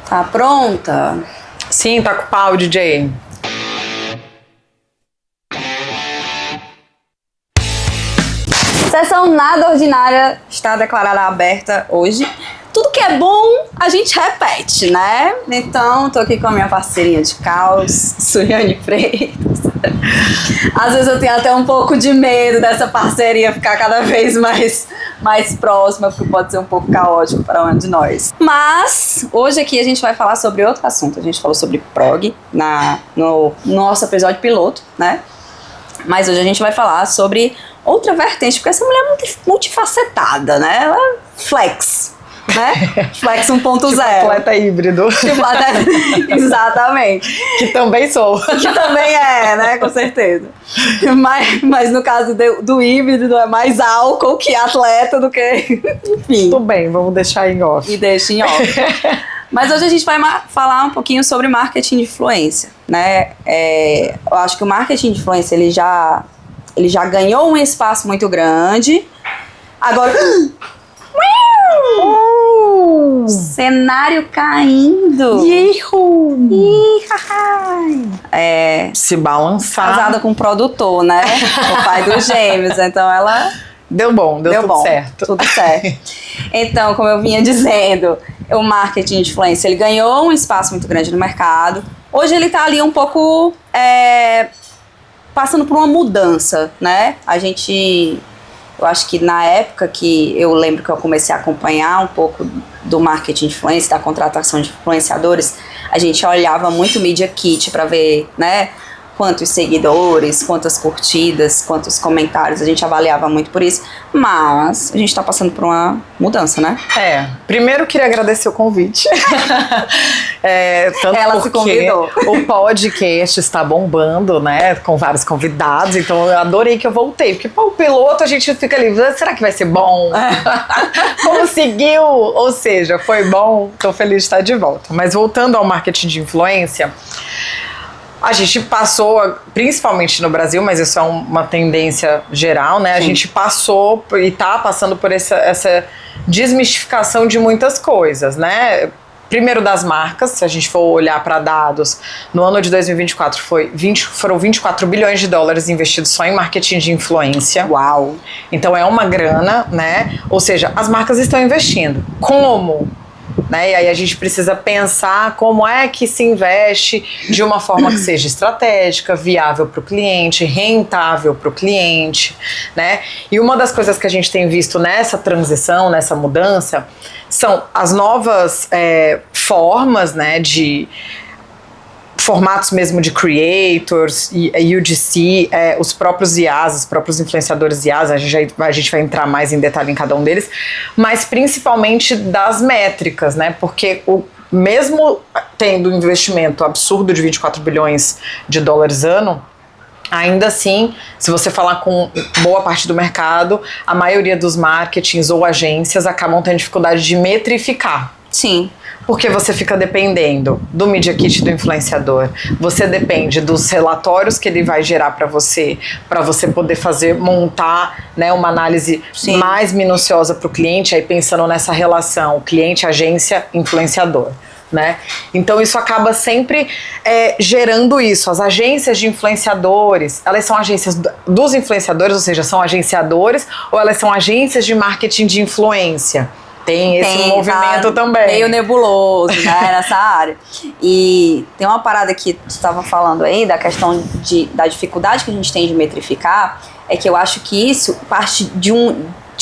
Tá pronta? Sim, tá com o pau, DJ. Sessão nada ordinária está declarada aberta hoje. Tudo que é bom, a gente repete, né? Então, tô aqui com a minha parceirinha de caos, Suiane Freitas. Às vezes eu tenho até um pouco de medo dessa parceria ficar cada vez mais próxima, porque pode ser um pouco caótico para um de nós. Mas, hoje aqui a gente vai falar sobre outro assunto. A gente falou sobre prog no nosso episódio piloto, né? Mas hoje a gente vai falar sobre outra vertente, porque essa mulher é muito multifacetada, né? Ela é flex, né? Flex 1.0. Tipo atleta híbrido. Tipo, exatamente. Que também sou. Que também é, né? Com certeza. Mas no caso do híbrido, é mais álcool que atleta do que... Enfim. Tudo bem, vamos deixar em off. E deixa em off. Mas hoje a gente vai falar um pouquinho sobre marketing de influência, né? Eu acho que o marketing de influência, ele já ganhou um espaço muito grande. Agora... Cenário caindo. Se balançar. Casada com um produtor, né? O pai dos gêmeos. Então ela... Deu tudo certo. Tudo certo. Então, como eu vinha dizendo, o marketing de influência, ele ganhou um espaço muito grande no mercado. Hoje ele tá ali um pouco passando por uma mudança, né? Eu acho que na época que eu lembro que eu comecei a acompanhar um pouco do marketing de influência, da contratação de influenciadores, a gente olhava muito o Media Kit para ver, né? Quantos seguidores, quantas curtidas, quantos comentários, a gente avaliava muito por isso. Mas a gente tá passando por uma mudança, né? Primeiro queria agradecer o convite. Tanto ela se convidou. O podcast está bombando, né? Com vários convidados, então eu adorei que eu voltei. Porque o piloto a gente fica ali, será que vai ser bom? Conseguiu! Ou seja, foi bom, tô feliz de estar de volta. Mas voltando ao marketing de influência... A gente passou, principalmente no Brasil, mas isso é uma tendência geral, né? Sim. A gente passou e tá passando por essa desmistificação de muitas coisas, né? Primeiro das marcas, se a gente for olhar para dados, no ano de 2024 foram 24 bilhões de dólares investidos só em marketing de influência. Uau! Então é uma grana, né? Ou seja, as marcas estão investindo. Como? Né? E aí a gente precisa pensar como é que se investe de uma forma que seja estratégica, viável para o cliente, rentável para o cliente, né? E uma das coisas que a gente tem visto nessa transição, nessa mudança, são as novas formas, né, de formatos mesmo de creators, UGC, os próprios IAs, os próprios influenciadores IAs, a gente vai entrar mais em detalhe em cada um deles, mas principalmente das métricas, né? Porque mesmo tendo um investimento absurdo de 24 bilhões de dólares ano, ainda assim, se você falar com boa parte do mercado, a maioria dos marketings ou agências acabam tendo dificuldade de metrificar. Sim. Porque você fica dependendo do Media Kit do influenciador, você depende dos relatórios que ele vai gerar para você poder montar, né, uma análise Sim. mais minuciosa para o cliente, aí pensando nessa relação cliente, agência, influenciador. Né? Então isso acaba sempre gerando isso. As agências de influenciadores, elas são agências dos influenciadores, ou seja, são agenciadores, ou elas são agências de marketing de influência? Tem esse movimento também. Meio nebuloso, né, nessa área. E tem uma parada que tu estava falando aí, da questão da dificuldade que a gente tem de metrificar, é que eu acho que isso parte de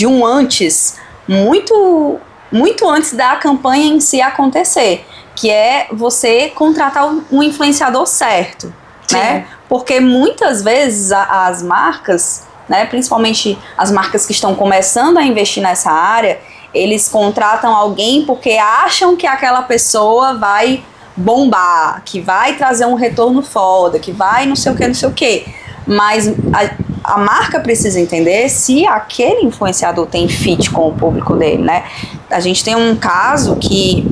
um antes, muito, muito antes da campanha em si acontecer, que é você contratar um influenciador certo, Sim. né? Porque muitas vezes as marcas, né, principalmente as marcas que estão começando a investir nessa área, eles contratam alguém porque acham que aquela pessoa vai bombar, que vai trazer um retorno foda, que vai não sei o que. Mas a marca precisa entender se aquele influenciador tem fit com o público dele, né? A gente tem um caso que,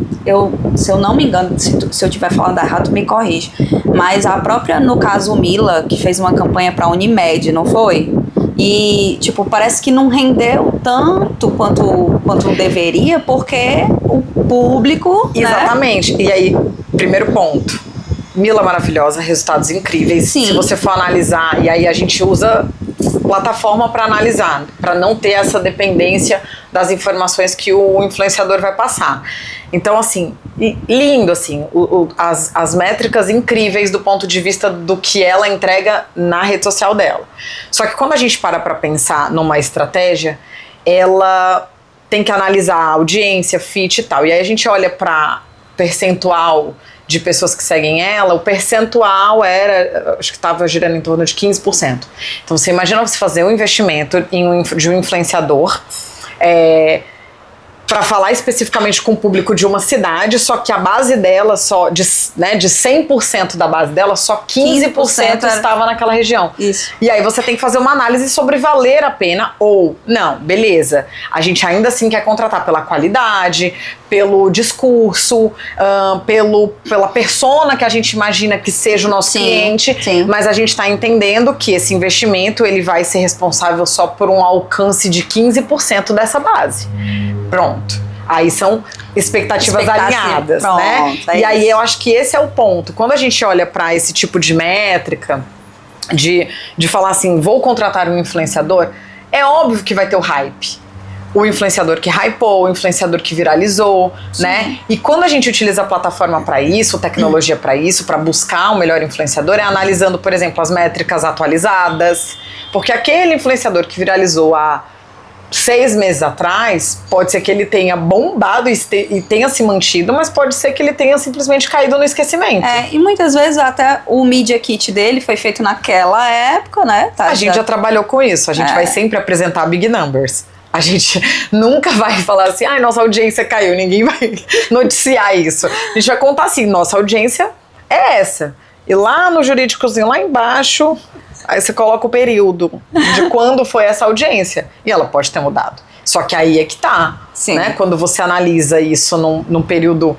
se eu não me engano, se eu estiver falando errado, me corrige, mas a própria, no caso, Mila, que fez uma campanha para a Unimed, não foi? E, tipo, parece que não rendeu tanto quanto deveria, porque o público. Exatamente. Né? E aí, primeiro ponto. Mila maravilhosa, resultados incríveis. Sim. Se você for analisar, e aí a gente usa plataforma para analisar, para não ter essa dependência das informações que o influenciador vai passar. Então, assim, lindo, assim, as métricas incríveis do ponto de vista do que ela entrega na rede social dela. Só que quando a gente para pensar numa estratégia, ela tem que analisar a audiência, fit e tal. E aí a gente olha para percentual de pessoas que seguem ela, o percentual era, acho que estava girando em torno de 15%. Então você imagina você fazer um investimento de um influenciador para falar especificamente com o público de uma cidade, só que a base dela, de 100% da base dela, só 15% estava naquela região. Isso. E aí você tem que fazer uma análise sobre valer a pena ou não, beleza. A gente ainda assim quer contratar pela qualidade, pelo discurso, pela persona que a gente imagina que seja o nosso cliente, mas a gente está entendendo que esse investimento ele vai ser responsável só por um alcance de 15% dessa base. Pronto. Aí são expectativas alinhadas, pronto, né? E aí eu acho que esse é o ponto. Quando a gente olha para esse tipo de métrica, de falar assim, vou contratar um influenciador, é óbvio que vai ter o hype. O influenciador que hypou, o influenciador que viralizou, né? E quando a gente utiliza a plataforma para isso, tecnologia para isso, para buscar o melhor influenciador, é analisando, por exemplo, as métricas atualizadas. Porque aquele influenciador que viralizou há 6 meses atrás, pode ser que ele tenha bombado e tenha se mantido, mas pode ser que ele tenha simplesmente caído no esquecimento. E muitas vezes até o Media Kit dele foi feito naquela época, né? A gente já trabalhou com isso, a gente vai sempre apresentar big numbers. A gente nunca vai falar assim, nossa audiência caiu, ninguém vai noticiar isso. A gente vai contar assim, nossa audiência é essa. E lá no jurídicozinho, lá embaixo, aí você coloca o período de quando foi essa audiência. E ela pode ter mudado. Só que aí é que tá. Sim. Né? Quando você analisa isso num período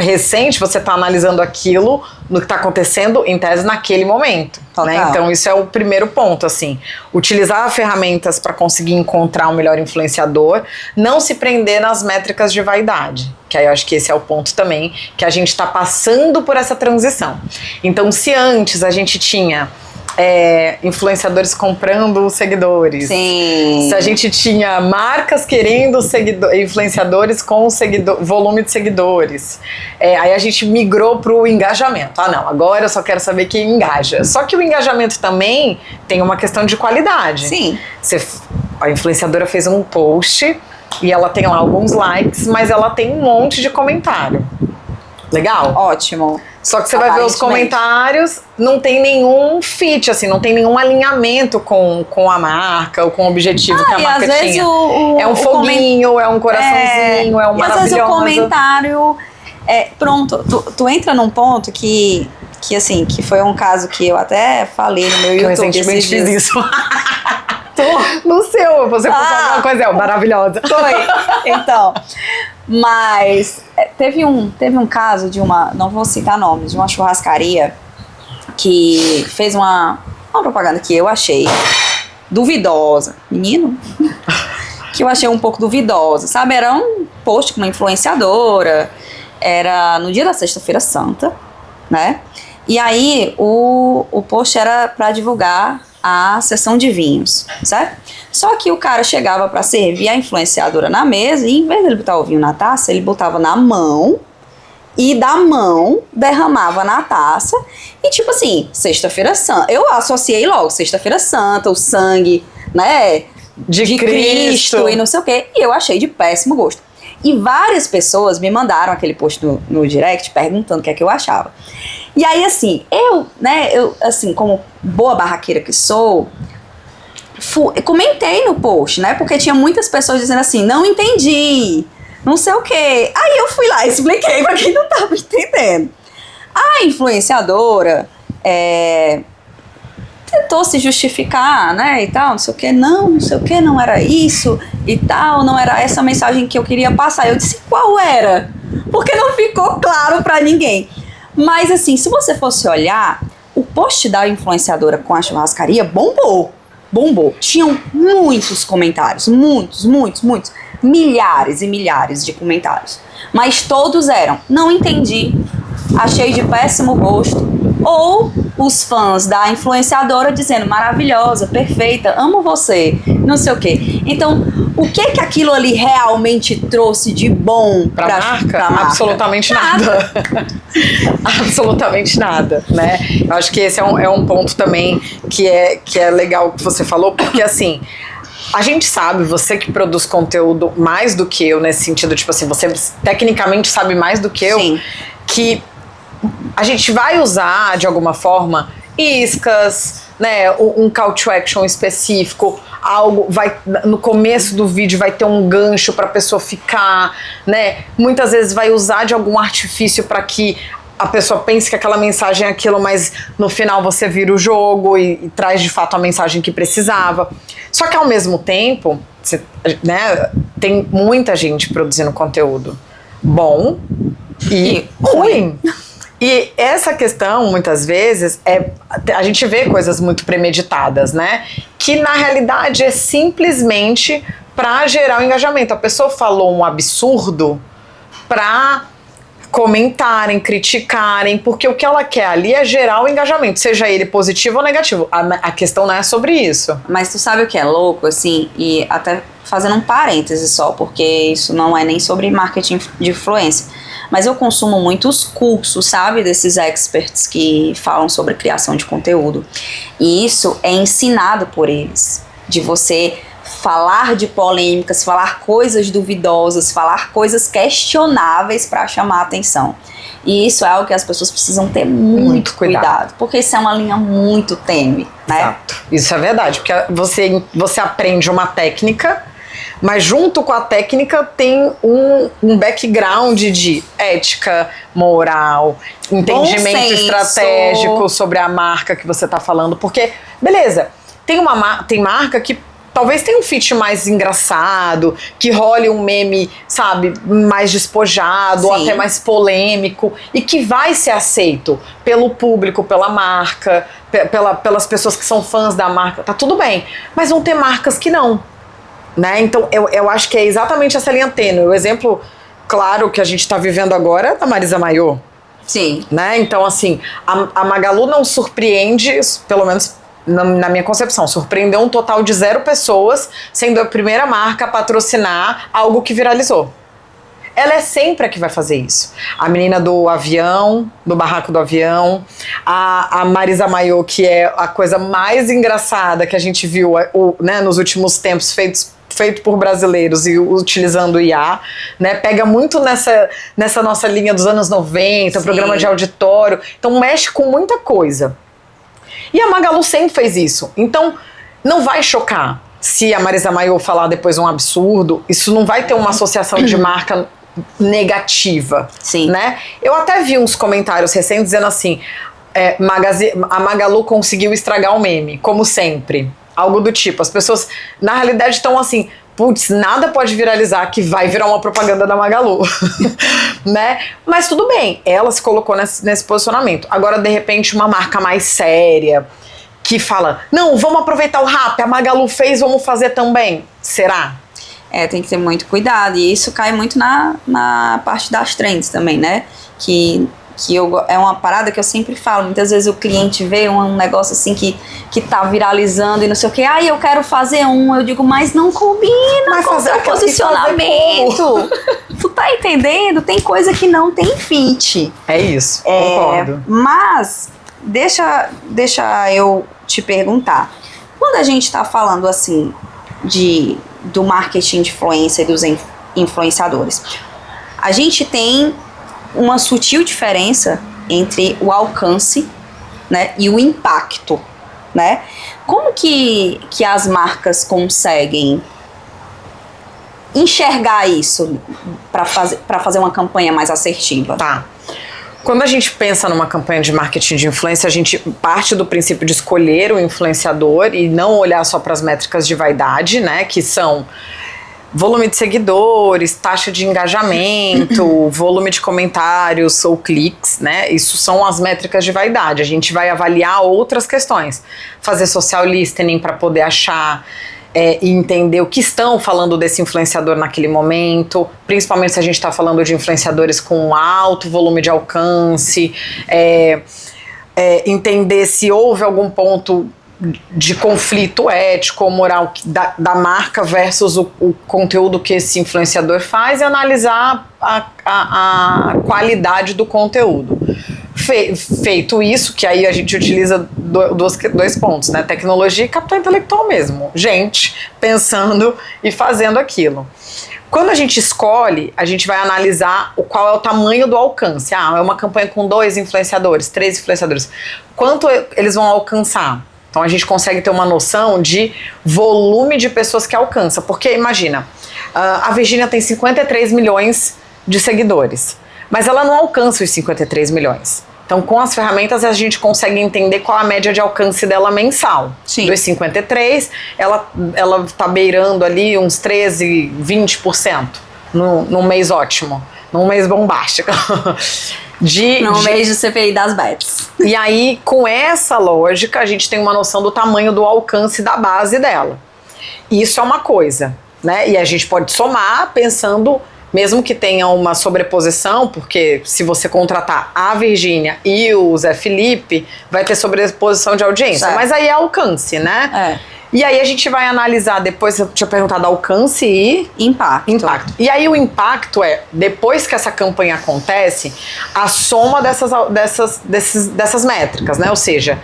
recente, você está analisando aquilo no que está acontecendo em tese naquele momento. Né? Então isso é o primeiro ponto, assim, utilizar ferramentas para conseguir encontrar o melhor influenciador, não se prender nas métricas de vaidade, que aí eu acho que esse é o ponto também, que a gente está passando por essa transição. Então se antes a gente tinha influenciadores comprando seguidores. Sim. Se a gente tinha marcas querendo influenciadores com volume de seguidores. Aí a gente migrou pro engajamento. Não, agora eu só quero saber quem engaja. Só que o engajamento também tem uma questão de qualidade. Sim. A influenciadora fez um post e ela tem lá alguns likes, mas ela tem um monte de comentário. Legal? Ótimo. Só que você vai ver os comentários, não tem nenhum fit, assim, não tem nenhum alinhamento com a marca ou com o objetivo que a marca tinha. Vezes é um foguinho, é um coraçãozinho, é um maravilhoso. Às vezes o comentário... pronto, tu entra num ponto que assim, que foi um caso que eu até falei no meu YouTube. Eu recentemente fiz isso. No seu, você postou alguma coisa, maravilhosa. Foi, então... Mas teve um caso de não vou citar nomes, de uma churrascaria que fez uma propaganda que eu achei duvidosa. Menino? Que eu achei um pouco duvidosa, sabe? Era um post com uma influenciadora, era no dia da Sexta-feira Santa, né? E aí o post era para divulgar a sessão de vinhos, certo? Só que o cara chegava para servir a influenciadora na mesa e em vez de ele botar o vinho na taça, ele botava na mão e da mão derramava na taça e tipo assim, Sexta-feira Santa. Eu associei logo Sexta-feira Santa, o sangue, né, de Cristo e não sei o quê, e eu achei de péssimo gosto. E várias pessoas me mandaram aquele post no direct perguntando o que é que eu achava. E aí, assim, eu assim, como boa barraqueira que sou, comentei no post, né? Porque tinha muitas pessoas dizendo assim, não entendi, não sei o quê. Aí eu fui lá e expliquei pra quem não tava entendendo. A influenciadora tentou se justificar, né, e tal, não sei o que, não sei o que, não era isso e tal, não era essa mensagem que eu queria passar. Eu disse, qual era? Porque não ficou claro pra ninguém. Mas assim, se você fosse olhar, o post da influenciadora com a churrascaria bombou. bombou. Tinham muitos comentários, muitos, milhares e milhares de comentários. Mas todos eram, não entendi, achei de péssimo gosto. Ou os fãs da influenciadora dizendo, maravilhosa, perfeita, amo você, não sei o quê. Então, o que aquilo ali realmente trouxe de bom pra marca? Absolutamente nada. Absolutamente nada, né? Eu acho que esse é um ponto também que é legal que você falou, porque assim, a gente sabe, você que produz conteúdo mais do que eu, nesse sentido, tipo assim, você tecnicamente sabe mais do que eu, sim, que a gente vai usar, de alguma forma, iscas, né, um call to action específico, algo, no começo do vídeo vai ter um gancho para a pessoa ficar, né, muitas vezes vai usar de algum artifício para que a pessoa pense que aquela mensagem é aquilo, mas no final você vira o jogo e traz de fato a mensagem que precisava. Só que ao mesmo tempo, né, tem muita gente produzindo conteúdo bom e ruim. E essa questão, muitas vezes, a gente vê coisas muito premeditadas, né? Que na realidade é simplesmente para gerar o engajamento. A pessoa falou um absurdo para comentarem, criticarem, porque o que ela quer ali é gerar o engajamento, seja ele positivo ou negativo. A questão não é sobre isso. Mas tu sabe o que é louco, assim, e até fazendo um parêntese só, porque isso não é nem sobre marketing de influência, mas eu consumo muitos cursos, sabe, desses experts que falam sobre criação de conteúdo, e isso é ensinado por eles, de você falar de polêmicas, falar coisas duvidosas, falar coisas questionáveis para chamar a atenção. E isso é algo que as pessoas precisam ter muito cuidado, porque isso é uma linha muito tênue, né? Exato. Isso é verdade, porque você aprende uma técnica, mas junto com a técnica tem um background de ética, moral, entendimento estratégico sobre a marca que você está falando, porque, beleza, tem marca que talvez tenha um feat mais engraçado, que role um meme, sabe, mais despojado, ou até mais polêmico, e que vai ser aceito pelo público, pela marca, pelas pessoas que são fãs da marca, tá tudo bem. Mas vão ter marcas que não, né? Então eu acho que é exatamente essa linha tênue. O exemplo claro que a gente tá vivendo agora é da Marisa Mayô. Sim. Né? Então, assim, a Magalu não surpreende, pelo menos na minha concepção, surpreendeu um total de 0 pessoas, sendo a primeira marca a patrocinar algo que viralizou. Ela é sempre a que vai fazer isso. A menina do avião, do barraco do avião, a Marisa Mayô, que é a coisa mais engraçada que a gente viu, né, nos últimos tempos, feito por brasileiros e utilizando IA, né, pega muito nessa nossa linha dos anos 90, programa de auditório, então mexe com muita coisa. E a Magalu sempre fez isso. Então, não vai chocar se a Marisa Mayô falar depois um absurdo. Isso não vai ter uma associação de marca negativa. Sim. Né? Eu até vi uns comentários recentes dizendo assim, a Magalu conseguiu estragar o meme, como sempre. Algo do tipo. As pessoas, na realidade, estão assim, putz, nada pode viralizar que vai virar uma propaganda da Magalu. Né? Mas tudo bem, ela se colocou nesse posicionamento. Agora, de repente, uma marca mais séria, que fala, não, vamos aproveitar o hype, a Magalu fez, vamos fazer também. Será? Tem que ter muito cuidado. E isso cai muito na parte das trends também, né? Que é uma parada que eu sempre falo. Muitas vezes o cliente vê um negócio assim que tá viralizando e não sei o que. Eu quero fazer eu digo, mas não combina com o seu posicionamento. Tu tá entendendo? Tem coisa que não tem fit. É isso, concordo. Mas, deixa eu te perguntar. Quando a gente tá falando assim do marketing de influência e dos influenciadores, a gente tem uma sutil diferença entre o alcance, né, e o impacto, né? Como que as marcas conseguem enxergar isso para fazer uma campanha mais assertiva? Tá. Quando a gente pensa numa campanha de marketing de influência, a gente parte do princípio de escolher o influenciador e não olhar só para as métricas de vaidade, né, que são volume de seguidores, taxa de engajamento, volume de comentários ou cliques, né? Isso são as métricas de vaidade. A gente vai avaliar outras questões. Fazer social listening para poder achar e entender o que estão falando desse influenciador naquele momento, principalmente se a gente está falando de influenciadores com alto volume de alcance, entender se houve algum ponto de conflito ético ou moral da marca versus o conteúdo que esse influenciador faz e analisar a qualidade do conteúdo. Feito isso, que aí a gente utiliza dois pontos, né? Tecnologia e capital intelectual mesmo. Gente pensando e fazendo aquilo. Quando a gente escolhe, a gente vai analisar qual é o tamanho do alcance. É uma campanha com 2 influenciadores, 3 influenciadores. Quanto eles vão alcançar? Então a gente consegue ter uma noção de volume de pessoas que alcança. Porque imagina, a Virgínia tem 53 milhões de seguidores, mas ela não alcança os 53 milhões. Então, com as ferramentas, a gente consegue entender qual a média de alcance dela mensal. Sim. Dos 53, ela tá beirando ali uns 13, 20% num mês ótimo, num mês bombástico. Num mês de CPI das bets. E aí, com essa lógica, a gente tem uma noção do tamanho do alcance da base dela. Isso é uma coisa, né? E a gente pode somar pensando, mesmo que tenha uma sobreposição, porque se você contratar a Virgínia e o Zé Felipe, vai ter sobreposição de audiência. Certo. Mas aí é alcance, né? E aí a gente vai analisar depois, eu tinha perguntado alcance e impacto. E aí o impacto depois que essa campanha acontece, a soma dessas métricas, né? Ou seja,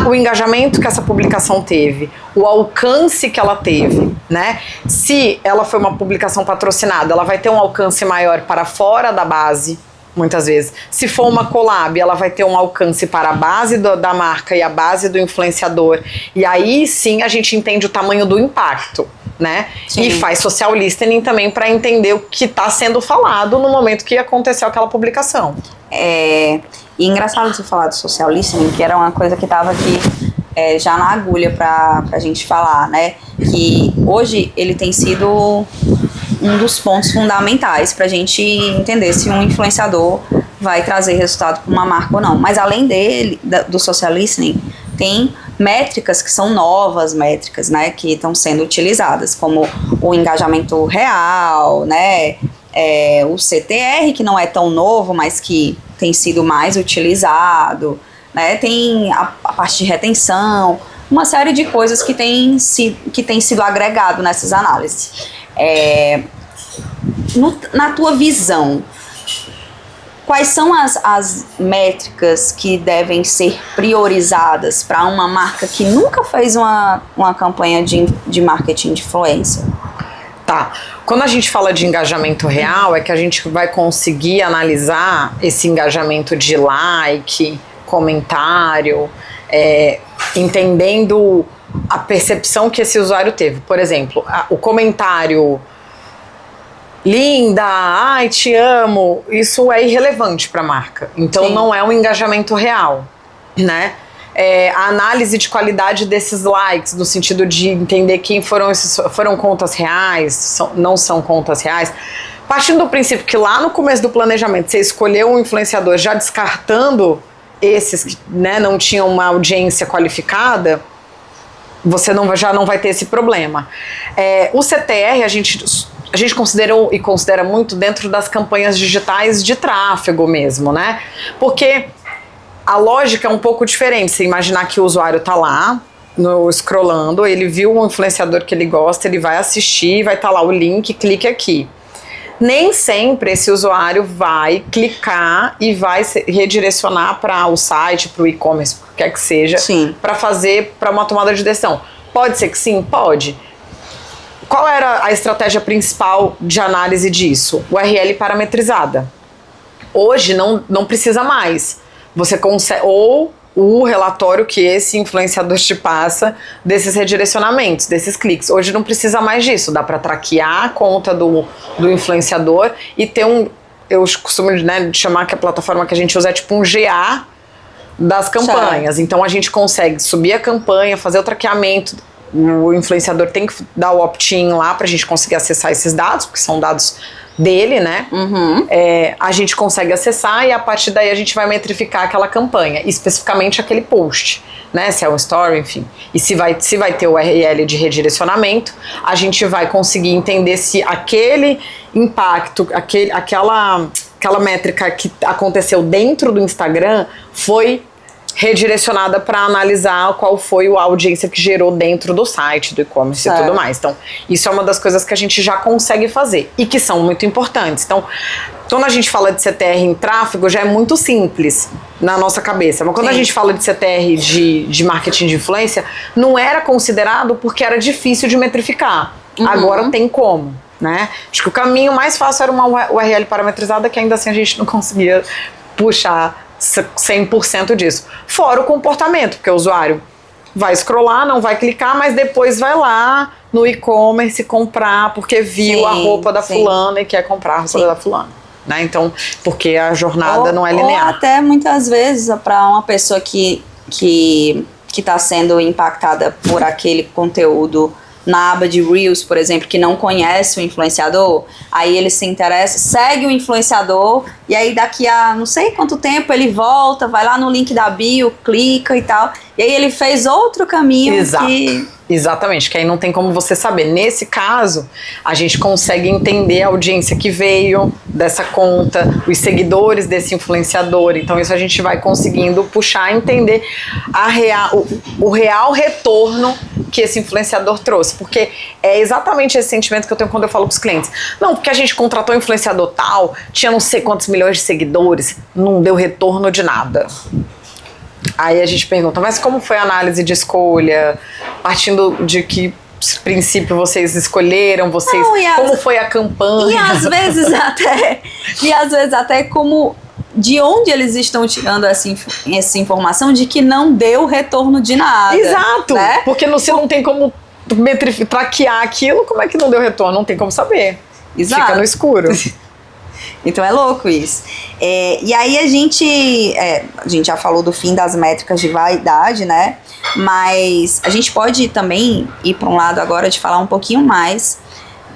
o engajamento que essa publicação teve, o alcance que ela teve, né? Se ela foi uma publicação patrocinada, ela vai ter um alcance maior para fora da base, muitas vezes. Se for uma collab, ela vai ter um alcance para a base da marca e a base do influenciador. E aí sim a gente entende o tamanho do impacto, né? Sim. E faz social listening também para entender o que está sendo falado no momento que aconteceu aquela publicação. E engraçado você falar do social listening, que era uma coisa que estava aqui já na agulha pra gente falar, né? Que hoje ele tem sido um dos pontos fundamentais pra gente entender se um influenciador vai trazer resultado para uma marca ou não. Mas além do social listening, tem métricas que são novas métricas, né, que estão sendo utilizadas, como o engajamento real, né, o CTR, que não é tão novo, mas que tem sido mais utilizado, né, tem a parte de retenção, uma série de coisas que tem sido agregado nessas análises. Na tua visão, quais são as métricas que devem ser priorizadas para uma marca que nunca fez uma campanha de marketing de influência? Tá. Quando a gente fala de engajamento real, é que a gente vai conseguir analisar esse engajamento de like, comentário, entendendo a percepção que esse usuário teve. Por exemplo, o comentário linda, ai, te amo, isso é irrelevante para a marca. Então Sim. não é um engajamento real, né? A análise de qualidade desses likes, no sentido de entender quem foram contas reais, não são contas reais. Partindo do princípio que lá no começo do planejamento você escolheu um influenciador já descartando esses que, né, não tinham uma audiência qualificada, você já não vai ter esse problema. O CTR a gente considerou e considera muito dentro das campanhas digitais de tráfego mesmo, né? Porque a lógica é um pouco diferente. Você imaginar que o usuário tá lá, scrollando, ele viu um influenciador que ele gosta, ele vai assistir, vai estar lá o link, clique aqui. Nem sempre esse usuário vai clicar e vai redirecionar para o site, para o e-commerce, o que quer que seja, para uma tomada de decisão. Pode ser que sim? Pode. Qual era a estratégia principal de análise disso? URL parametrizada. Hoje não precisa mais. Você consegue, ou o relatório que esse influenciador te passa desses redirecionamentos, desses cliques. Hoje não precisa mais disso. Dá para traquear a conta do influenciador e ter eu costumo, né, chamar que a plataforma que a gente usa é tipo um GA das campanhas. Então a gente consegue subir a campanha, fazer o traqueamento O influenciador tem que dar o opt-in lá pra gente conseguir acessar esses dados, porque são dados dele, né? A gente consegue acessar e a partir daí a gente vai metrificar aquela campanha, especificamente aquele post, né? Se é um story, enfim. E se vai ter o URL de redirecionamento, a gente vai conseguir entender se aquele impacto, aquela métrica que aconteceu dentro do Instagram foi redirecionada para analisar qual foi a audiência que gerou dentro do site, do e-commerce e tudo mais. Então, isso é uma das coisas que a gente já consegue fazer e que são muito importantes. Então, quando a gente fala de CTR em tráfego, já é muito simples na nossa cabeça. Mas quando a gente fala de CTR de marketing de influência, não era considerado porque era difícil de metrificar. Agora tem como, né? Acho que o caminho mais fácil era uma URL parametrizada, que ainda assim a gente não conseguia puxar 100% disso. Fora o comportamento, porque o usuário vai scrollar, não vai clicar, mas depois vai lá no e-commerce comprar porque viu a roupa da fulana e quer comprar a roupa da fulana. Né? Então, porque a jornada não é linear. Ou até muitas vezes para uma pessoa que está sendo impactada por aquele conteúdo na aba de Reels, por exemplo, que não conhece o influenciador, aí ele se interessa, segue o influenciador, e aí daqui a não sei quanto tempo ele volta, vai lá no link da bio, clica e tal, e aí ele fez outro caminho. Exatamente, que aí não tem como você saber. Nesse caso, a gente consegue entender a audiência que veio dessa conta, os seguidores desse influenciador. Então isso a gente vai conseguindo puxar e entender o real retorno que esse influenciador trouxe. Porque é exatamente esse sentimento que eu tenho quando eu falo pros clientes. Não, porque a gente contratou um influenciador tal, tinha não sei quantos milhões de seguidores, não deu retorno de nada. Aí a gente pergunta, mas como foi a análise de escolha? Partindo de que princípio vocês escolheram, como foi a campanha? E às vezes até como de onde eles estão tirando essa informação de que não deu retorno de nada. Exato, né? Porque você não tem como traquear aquilo, como é que não deu retorno? Não tem como saber. Exato. Fica no escuro. Então é louco isso. E aí a gente já falou do fim das métricas de vaidade, né? Mas a gente pode também ir para um lado agora de falar um pouquinho mais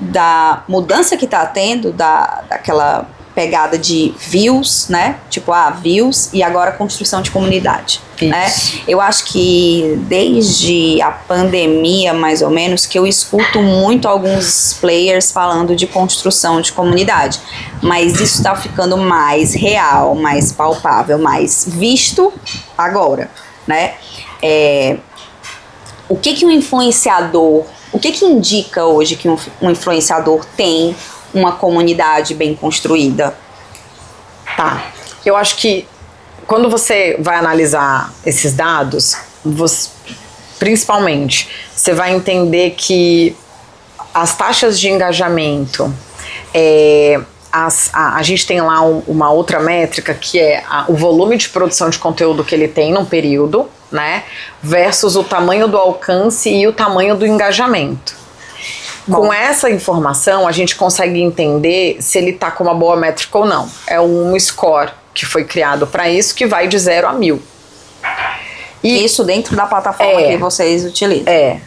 da mudança que está tendo, daquela pegada de views, né? Tipo, views e agora construção de comunidade, né? Eu acho que desde a pandemia, mais ou menos, que eu escuto muito alguns players falando de construção de comunidade, mas isso está ficando mais real, mais palpável, mais visto agora, né? O que um influenciador, o que indica hoje que um influenciador tem uma comunidade bem construída? Tá. Eu acho que quando você vai analisar esses dados, principalmente, você vai entender que as taxas de engajamento, a gente tem lá uma outra métrica que é o volume de produção de conteúdo que ele tem num período, né, versus o tamanho do alcance e o tamanho do engajamento. Com essa informação, a gente consegue entender se ele está com uma boa métrica ou não. É um score que foi criado para isso, que vai de 0 a 1000. E isso dentro da plataforma que vocês utilizam.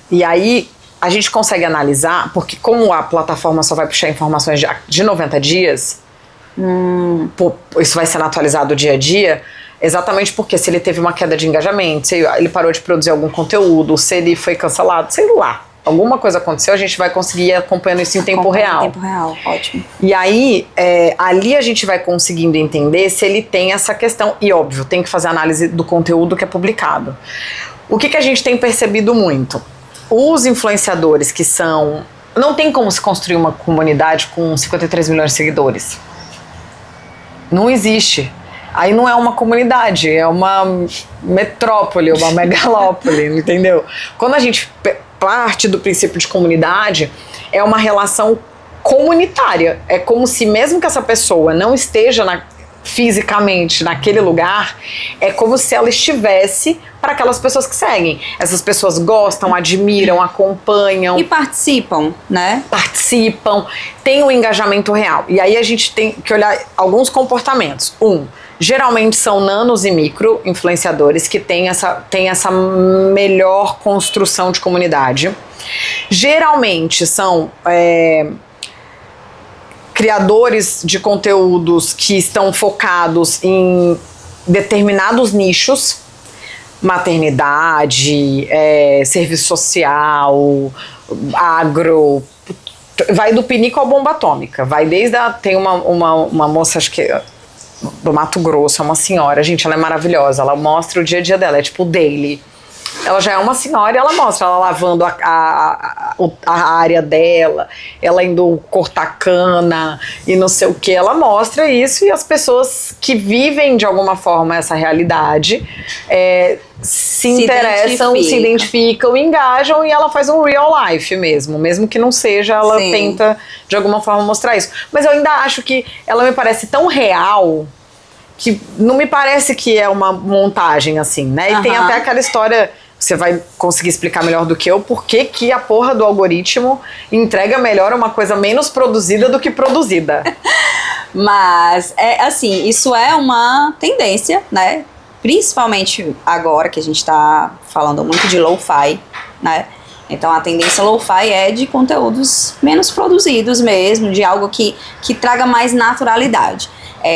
E aí a gente consegue analisar, porque como a plataforma só vai puxar informações de 90 dias, isso vai sendo atualizado dia a dia, exatamente porque se ele teve uma queda de engajamento, se ele parou de produzir algum conteúdo, se ele foi cancelado, sei lá. Alguma coisa aconteceu, a gente vai conseguir ir acompanhando isso em tempo real. Em tempo real, ótimo. E aí, ali a gente vai conseguindo entender se ele tem essa questão. E óbvio, tem que fazer análise do conteúdo que é publicado. O que a gente tem percebido muito? Os influenciadores que são... Não tem como se construir uma comunidade com 53 milhões de seguidores. Não existe. Aí não é uma comunidade, é uma metrópole, uma megalópole, entendeu? Quando a gente parte do princípio de comunidade, é uma relação comunitária. É como se mesmo que essa pessoa não esteja fisicamente naquele lugar, é como se ela estivesse para aquelas pessoas que seguem. Essas pessoas gostam, admiram, acompanham. E participam, né? Participam, tem um engajamento real. E aí a gente tem que olhar alguns comportamentos. Geralmente são nanos e micro influenciadores que têm essa melhor construção de comunidade. Geralmente são criadores de conteúdos que estão focados em determinados nichos, maternidade, serviço social, agro, vai do pinico à bomba atômica, vai desde tem uma moça, acho que do Mato Grosso, é uma senhora, gente, ela é maravilhosa, ela mostra o dia a dia dela, é tipo daily. Ela já é uma senhora e ela mostra ela lavando a área dela, ela indo cortar cana e não sei o que. Ela mostra isso e as pessoas que vivem de alguma forma essa realidade se interessam, se identificam, engajam e ela faz um real life mesmo que não seja, ela Sim. tenta de alguma forma mostrar isso. Mas eu ainda acho que ela me parece tão real que não me parece que é uma montagem assim, né? E tem até aquela história, você vai conseguir explicar melhor do que eu, por que a porra do algoritmo entrega melhor uma coisa menos produzida do que produzida. Mas, assim, isso é uma tendência, né? Principalmente agora que a gente tá falando muito de lo-fi, né? Então a tendência lo-fi é de conteúdos menos produzidos mesmo, de algo que traga mais naturalidade.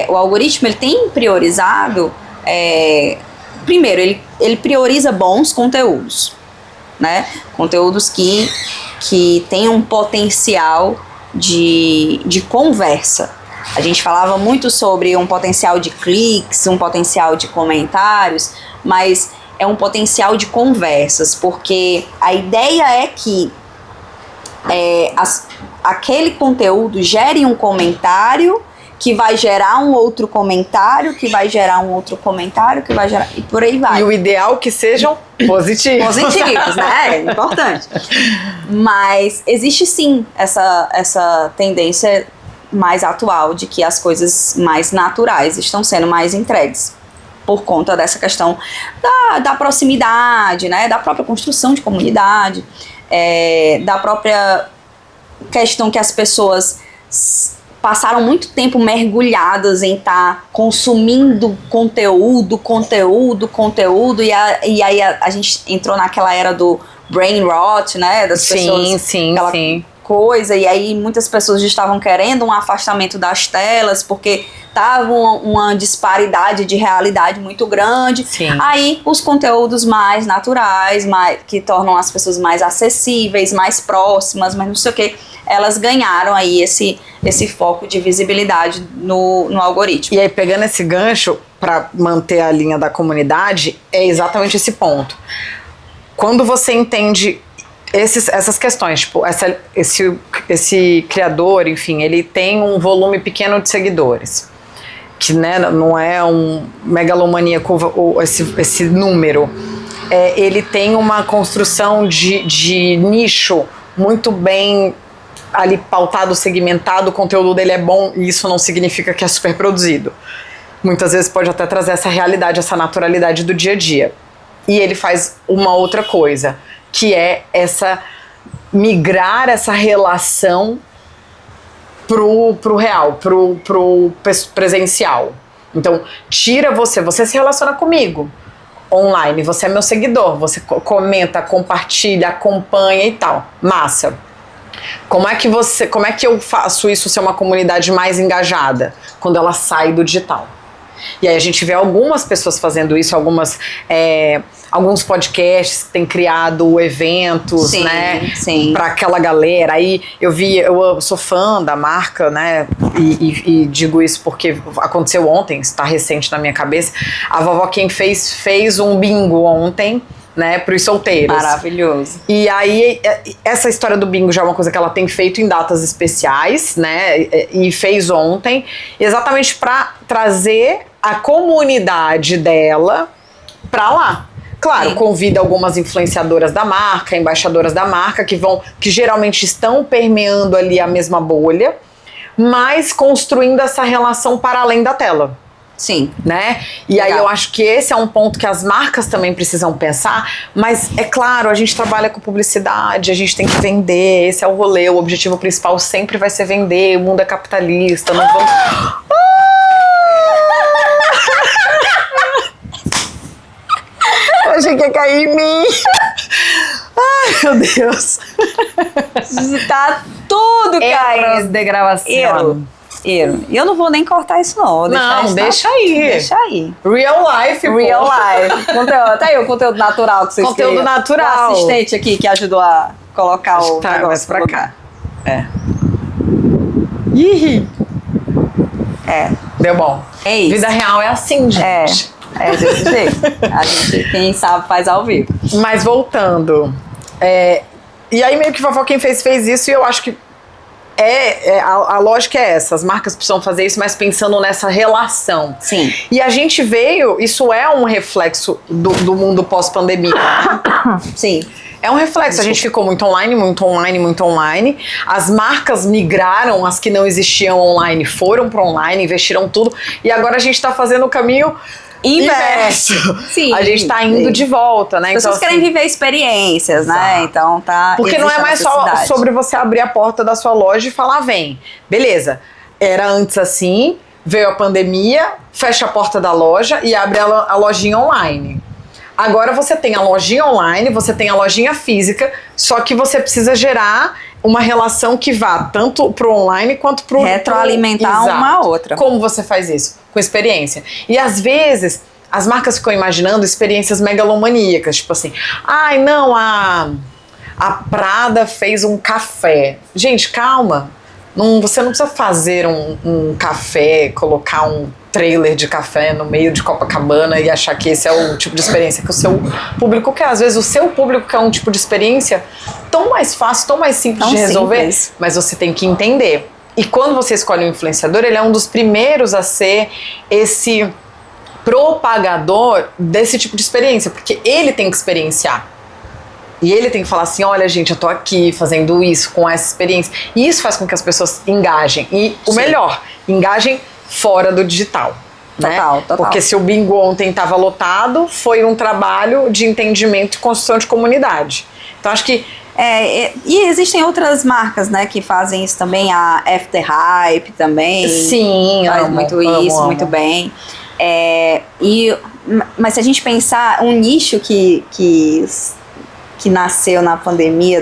O algoritmo, ele tem priorizado... Primeiro, ele prioriza bons conteúdos, né? Conteúdos que têm um potencial de conversa. A gente falava muito sobre um potencial de cliques, um potencial de comentários, mas é um potencial de conversas, porque a ideia é que aquele conteúdo gere um comentário que vai gerar um outro comentário, que vai gerar um outro comentário, que vai gerar... E por aí vai. E o ideal é que sejam positivos. Positivos, né? É importante. Mas existe sim essa tendência mais atual de que as coisas mais naturais estão sendo mais entregues por conta dessa questão da proximidade, né? Da própria construção de comunidade, da própria questão que as pessoas passaram muito tempo mergulhadas em estar consumindo conteúdo, e aí a gente entrou naquela era do brain rot, né? Das pessoas, sim. coisa, e aí muitas pessoas já estavam querendo um afastamento das telas, porque tava uma disparidade de realidade muito grande. Sim. Aí os conteúdos mais naturais, que tornam as pessoas mais acessíveis, mais próximas, mas não sei o que, elas ganharam aí esse foco de visibilidade no algoritmo. E aí, pegando esse gancho para manter a linha da comunidade, é exatamente esse ponto. Quando você entende essas questões, tipo, esse criador, enfim, ele tem um volume pequeno de seguidores, que, né, não é um megalomaníaco esse número, ele tem uma construção de nicho muito bem ali pautado, segmentado, o conteúdo dele é bom e isso não significa que é super produzido. Muitas vezes pode até trazer essa realidade, essa naturalidade do dia a dia. E ele faz uma outra coisa, que é migrar essa relação pro real, pro presencial. Então, tira você se relaciona comigo online, você é meu seguidor, você comenta, compartilha, acompanha e tal. Massa. Como é que eu faço isso ser uma comunidade mais engajada? Quando ela sai do digital. E aí a gente vê algumas pessoas fazendo isso, alguns podcasts que têm criado eventos, sim, né? Sim. Pra aquela galera. Aí eu sou fã da marca, né? E digo isso porque aconteceu ontem, está recente na minha cabeça. A Vovó Quem fez um bingo ontem, né, pros solteiros. Maravilhoso. E aí, essa história do bingo já é uma coisa que ela tem feito em datas especiais, né, e fez ontem, exatamente para trazer a comunidade dela pra lá. Claro, convida algumas influenciadoras da marca, embaixadoras da marca, que geralmente estão permeando ali a mesma bolha, mas construindo essa relação para além da tela. Sim. Né? E aí eu acho que esse é um ponto que as marcas também precisam pensar, mas é claro, a gente trabalha com publicidade, a gente tem que vender, esse é o rolê, o objetivo principal sempre vai ser vender, o mundo é capitalista, não vamos... Eu achei que ia cair em mim. Ai, meu Deus. Tá tudo caindo. De gravação. E eu não vou nem cortar isso, não. Vou Deixa aí. Deixa aí. Real life, Real life. Conteúdo, tá aí o conteúdo natural que vocês Conteúdo queriam. natural. O assistente aqui que ajudou a colocar o tá, negócio pra cá. Ih. Deu bom. É isso. Vida real é assim, gente. É desse jeito. A gente, quem sabe, faz ao vivo. Mas voltando. E aí meio que Fofó quem fez isso, e eu acho que a lógica é essa, as marcas precisam fazer isso, mas pensando nessa relação. Sim. E a gente isso é um reflexo do mundo pós-pandemia. Sim. É um reflexo, a gente ficou muito online. As marcas migraram, as que não existiam online foram para online, investiram tudo, e agora a gente tá fazendo o caminho inverso. Sim. A gente tá indo de volta, né? As pessoas querem viver experiências, né? Então tá. Porque não é mais só sobre você abrir a porta da sua loja e falar, vem. Beleza. Era antes assim, veio a pandemia, fecha a porta da loja e abre a lojinha online. Agora você tem a lojinha online, você tem a lojinha física, só que você precisa gerar uma relação que vá tanto pro online quanto pro... Retroalimentar uma a outra. Como você faz isso? Com experiência. E às vezes, as marcas ficam imaginando experiências megalomaníacas, tipo assim, ai não, a Prada fez um café. Gente, calma. Você não precisa fazer um café, colocar um trailer de café no meio de Copacabana e achar que esse é o tipo de experiência que o seu público quer. Às vezes o seu público quer um tipo de experiência tão mais fácil, tão mais simples de resolver, mas você tem que entender. E quando você escolhe um influenciador, ele é um dos primeiros a ser esse propagador desse tipo de experiência, porque ele tem que experienciar. E ele tem que falar assim, olha gente, eu tô aqui fazendo isso, com essa experiência. E isso faz com que as pessoas engajem. E o melhor, engajem fora do digital. Total. Porque se o bingo ontem estava lotado, foi um trabalho de entendimento e construção de comunidade. Então acho que... e existem outras marcas, né, que fazem isso também, a After Hype também. Sim, faz muito bem. Mas se a gente pensar um nicho que nasceu na pandemia,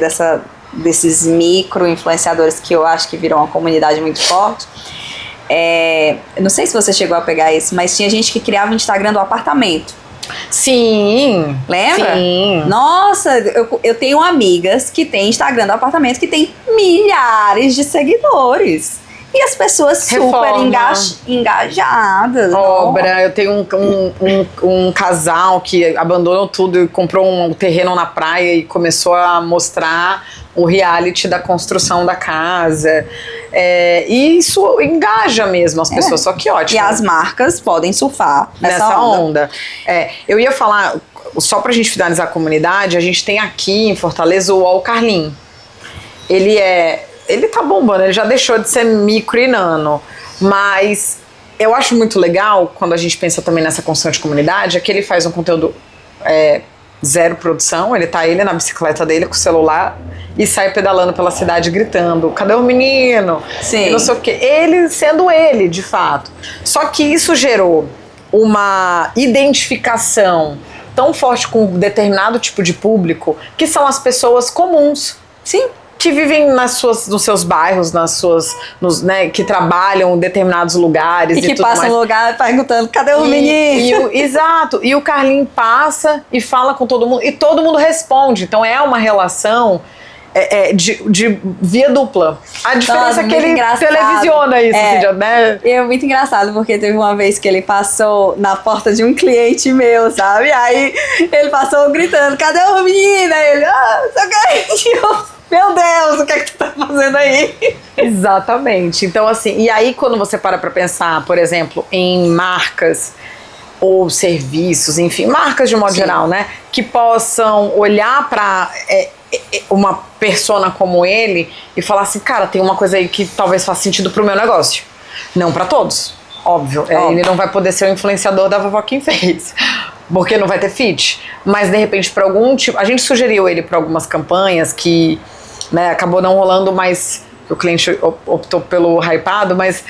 desses micro-influenciadores que eu acho que viram uma comunidade muito forte. Não sei se você chegou a pegar isso, mas tinha gente que criava o Instagram do apartamento. Sim. Lembra? Sim. Nossa, eu tenho amigas que têm Instagram do apartamento que tem milhares de seguidores. E as pessoas super engajadas. Obra, eu tenho um casal que abandonou tudo e comprou um terreno na praia e começou a mostrar o reality da construção da casa. E isso engaja mesmo as pessoas, só que ótimo. E as marcas podem surfar nessa onda. Eu ia falar, só pra gente finalizar a comunidade, a gente tem aqui em Fortaleza o All Carlin. Ele tá bombando, ele já deixou de ser micro e nano, mas eu acho muito legal, quando a gente pensa também nessa construção de comunidade, é que ele faz um conteúdo zero produção, ele na bicicleta dele com o celular e sai pedalando pela cidade gritando, cadê o menino? Sim. E não sei o quê. Ele sendo ele, de fato. Só que isso gerou uma identificação tão forte com um determinado tipo de público, que são as pessoas comuns. Sim. Que vivem nos seus bairros, né, que trabalham em determinados lugares. E que passam no lugar perguntando, cadê o menino? Exato. E o Carlinho passa e fala com todo mundo. E todo mundo responde. Então é uma relação de via dupla. A diferença é que ele televisiona isso. Né? É muito engraçado, porque teve uma vez que ele passou na porta de um cliente meu, sabe? Aí ele passou gritando, cadê o menino? Aí ele, meu Deus, o que é que tu tá fazendo aí? Exatamente. Então, assim, e aí quando você para pra pensar, por exemplo, em marcas ou serviços, enfim, marcas de modo geral, né? Que possam olhar pra uma persona como ele e falar assim, cara, tem uma coisa aí que talvez faça sentido pro meu negócio. Não pra todos. óbvio. Ele não vai poder ser o influenciador da Vovó Quem Fez. Porque não vai ter feat. Mas, de repente, para algum tipo... A gente sugeriu ele para algumas campanhas que, né, acabou não rolando, mas o cliente optou pelo hypado, mas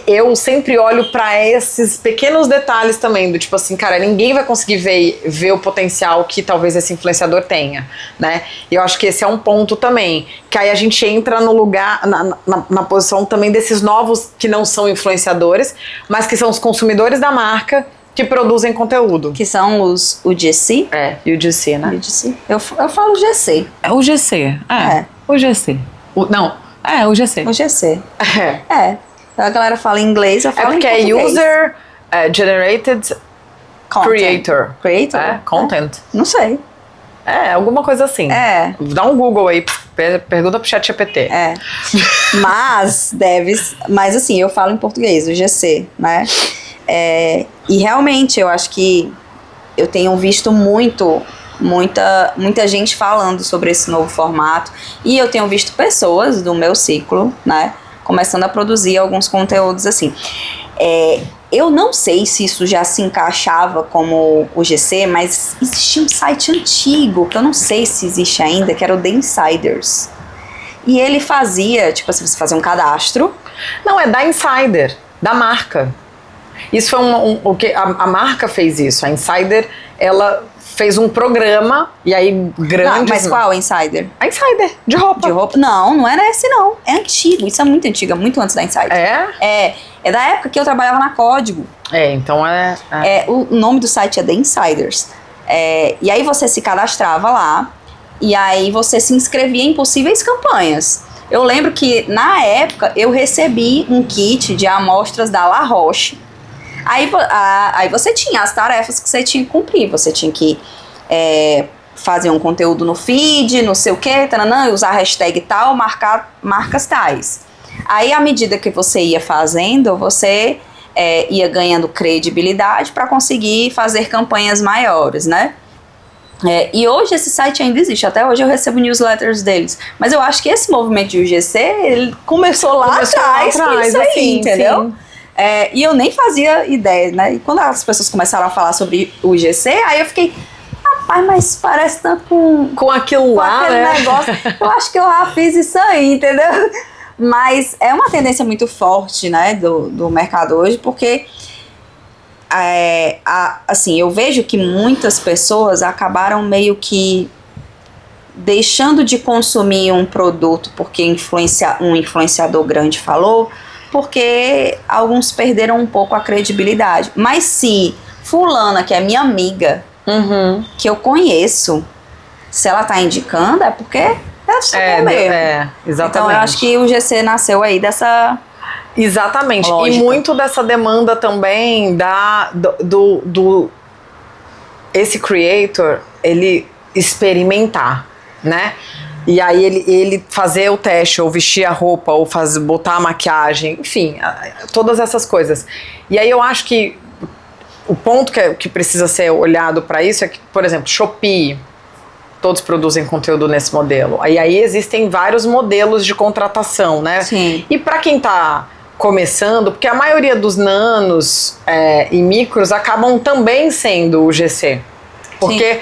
eu sempre olho para esses pequenos detalhes também, do tipo assim, cara, ninguém vai conseguir ver o potencial que talvez esse influenciador tenha, né? E eu acho que esse é um ponto também, que aí a gente entra no lugar, na posição também desses novos que não são influenciadores, mas que são os consumidores da marca, que produzem conteúdo. Que são o GC. E o GC, né? Eu falo GC. É o GC. O GC. O GC. O GC. A galera fala em inglês, eu falo em português. É porque é User Generated Creator. Creator? Content. Não sei. Alguma coisa assim. Dá um Google aí, pergunta pro ChatGPT. Mas assim, eu falo em português, o GC, né? E realmente eu acho que eu tenho visto muita gente falando sobre esse novo formato, e eu tenho visto pessoas do meu ciclo, né, começando a produzir alguns conteúdos assim. Eu não sei se isso já se encaixava como o GC, mas existia um site antigo, que eu não sei se existe ainda, que era o The Insiders. E ele fazia, tipo assim, você fazia um cadastro. Não, é da Insider, da marca. Isso foi o que a marca fez isso. A Insider, ela fez um programa, e aí grande. Não, mas qual Insider? A Insider, de roupa. De roupa? Não era esse não. É antigo, isso é muito antigo, é muito antes da Insider. É da época que eu trabalhava na Código. Então o nome do site é The Insiders. E aí você se cadastrava lá, e aí você se inscrevia em possíveis campanhas. Eu lembro que, na época, eu recebi um kit de amostras da La Roche. Aí você tinha as tarefas que você tinha que cumprir. Você tinha que fazer um conteúdo no feed, não sei o quê, taranã, usar hashtag tal, marcar marcas tais. Aí, à medida que você ia fazendo, você ia ganhando credibilidade para conseguir fazer campanhas maiores, né? E hoje esse site ainda existe, até hoje eu recebo newsletters deles. Mas eu acho que esse movimento de UGC, ele começou lá atrás com isso aí, assim, entendeu? Sim. E eu nem fazia ideia, né? E quando as pessoas começaram a falar sobre o UGC, aí eu fiquei, rapaz, mas parece tanto com aquilo lá, aquele negócio. Eu acho que eu já fiz isso aí, entendeu? Mas é uma tendência muito forte, né, do mercado hoje, porque assim, eu vejo que muitas pessoas acabaram meio que deixando de consumir um produto porque um influenciador grande falou, porque alguns perderam um pouco a credibilidade. Mas se fulana, que é minha amiga, que eu conheço, se ela tá indicando, é porque deve ser mesmo. Exatamente. Então eu acho que o GC nasceu aí dessa... Exatamente. Lógica. E muito dessa demanda também esse creator, ele experimentar, né? E aí ele fazer o teste, ou vestir a roupa, ou botar a maquiagem, enfim, todas essas coisas. E aí eu acho que o ponto que precisa ser olhado para isso é que, por exemplo, Shopee, todos produzem conteúdo nesse modelo. E aí existem vários modelos de contratação, né? Sim. E para quem tá começando, porque a maioria dos nanos e micros acabam também sendo o GC. Porque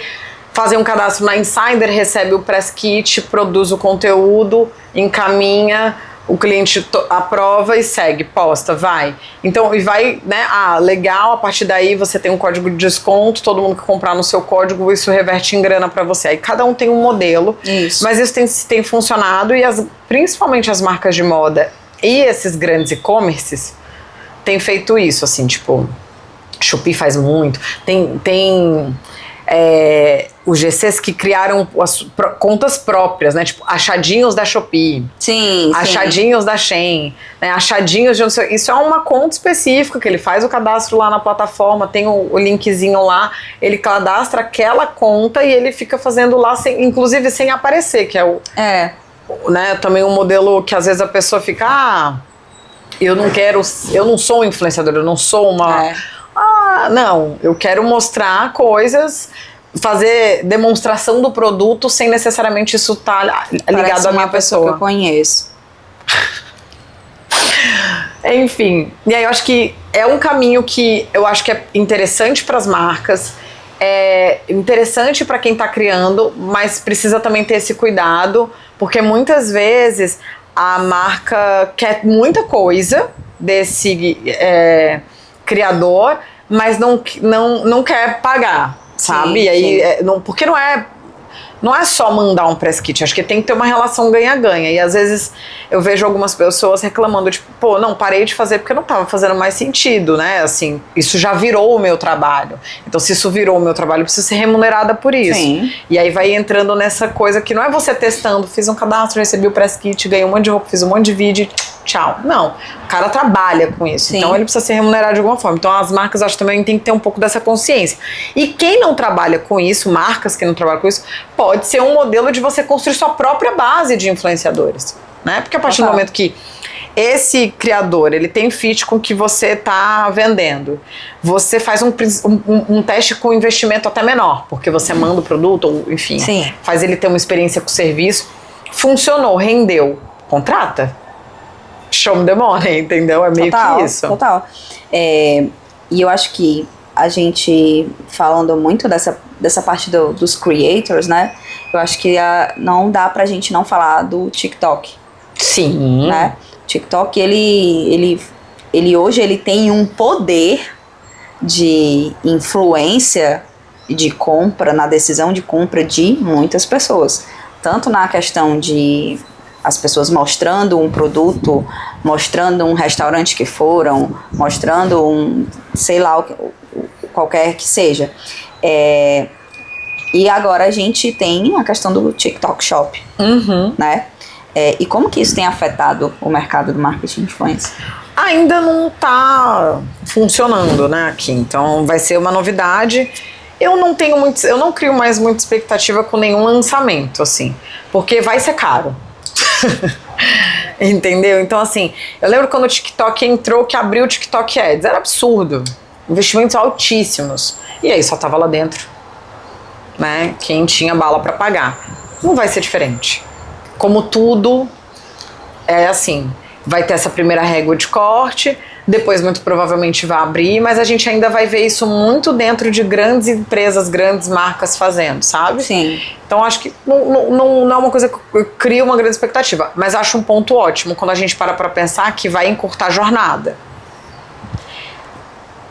fazem um cadastro na Insider, recebe o press kit, produz o conteúdo, encaminha, o cliente aprova e segue, posta, vai. Então, e vai, né, legal, a partir daí você tem um código de desconto, todo mundo que comprar no seu código, isso reverte em grana para você. Aí cada um tem um modelo, mas isso tem funcionado, e principalmente as marcas de moda e esses grandes e-commerces têm feito isso, assim, tipo, Shopee faz muito, tem os GCs que criaram as contas próprias, né? Tipo, achadinhos da Shopee. Sim. Achadinhos da Shein, né? Achadinhos de não sei, isso é uma conta específica que ele faz o cadastro lá na plataforma, tem o linkzinho lá, ele cadastra aquela conta e ele fica fazendo lá, inclusive sem aparecer, que é né, também um modelo que às vezes a pessoa fica, eu não sou um influenciador, eu não sou uma... não, eu quero mostrar coisas, fazer demonstração do produto sem necessariamente isso estar ligado à minha pessoa. Que eu conheço. Enfim, e aí eu acho que é um caminho que eu acho que é interessante para as marcas, é interessante para quem está criando, mas precisa também ter esse cuidado, porque muitas vezes a marca quer muita coisa desse criador, mas não quer pagar, sabe? Sim, E aí, sim. porque não é só mandar um press kit, acho que tem que ter uma relação ganha-ganha. E às vezes eu vejo algumas pessoas reclamando, tipo, pô, não, parei de fazer porque não estava fazendo mais sentido, né? Assim, isso já virou o meu trabalho. Então, se isso virou o meu trabalho, eu preciso ser remunerada por isso. Sim. E aí vai entrando nessa coisa que não é você testando, fiz um cadastro, recebi o press kit, ganhei um monte de roupa, fiz um monte de vídeo, tchau. Não, o cara trabalha com isso. Sim. Então ele precisa ser remunerado de alguma forma. Então as marcas, acho que também tem que ter um pouco dessa consciência. E quem não trabalha com isso, marcas que não trabalham com isso, pode ser um modelo de você construir sua própria base de influenciadores, né? Porque a partir do momento que esse criador, ele tem fit com o que você está vendendo, você faz um teste com investimento até menor, porque você manda o produto, ou enfim, Sim. faz ele ter uma experiência com o serviço, funcionou, rendeu, contrata. Show me the money, entendeu? É meio Total, que isso. Total. E eu acho que a gente, falando muito dessa parte dos creators, né? Eu acho que não dá pra gente não falar do TikTok. Sim. Né? O TikTok, ele hoje ele tem um poder de influência de compra, na decisão de compra de muitas pessoas. Tanto na questão de as pessoas mostrando um produto, mostrando um restaurante que foram, mostrando sei lá, qualquer que seja. E agora a gente tem a questão do TikTok Shop, né? E como que isso tem afetado o mercado do marketing de influência? Ainda não tá funcionando, né, aqui. Então vai ser uma novidade. Eu não crio mais muita expectativa com nenhum lançamento, assim, porque vai ser caro. Entendeu? Então, assim, eu lembro quando o TikTok entrou, que abriu o TikTok Ads, era absurdo, investimentos altíssimos, e aí só tava lá dentro, né, quem tinha bala pra pagar. Não vai ser diferente. Como tudo, é assim, vai ter essa primeira régua de corte, depois muito provavelmente vai abrir, mas a gente ainda vai ver isso muito dentro de grandes empresas, grandes marcas fazendo, sabe? Sim. Então acho que não é uma coisa que cria uma grande expectativa, mas acho um ponto ótimo quando a gente para pra pensar que vai encurtar a jornada.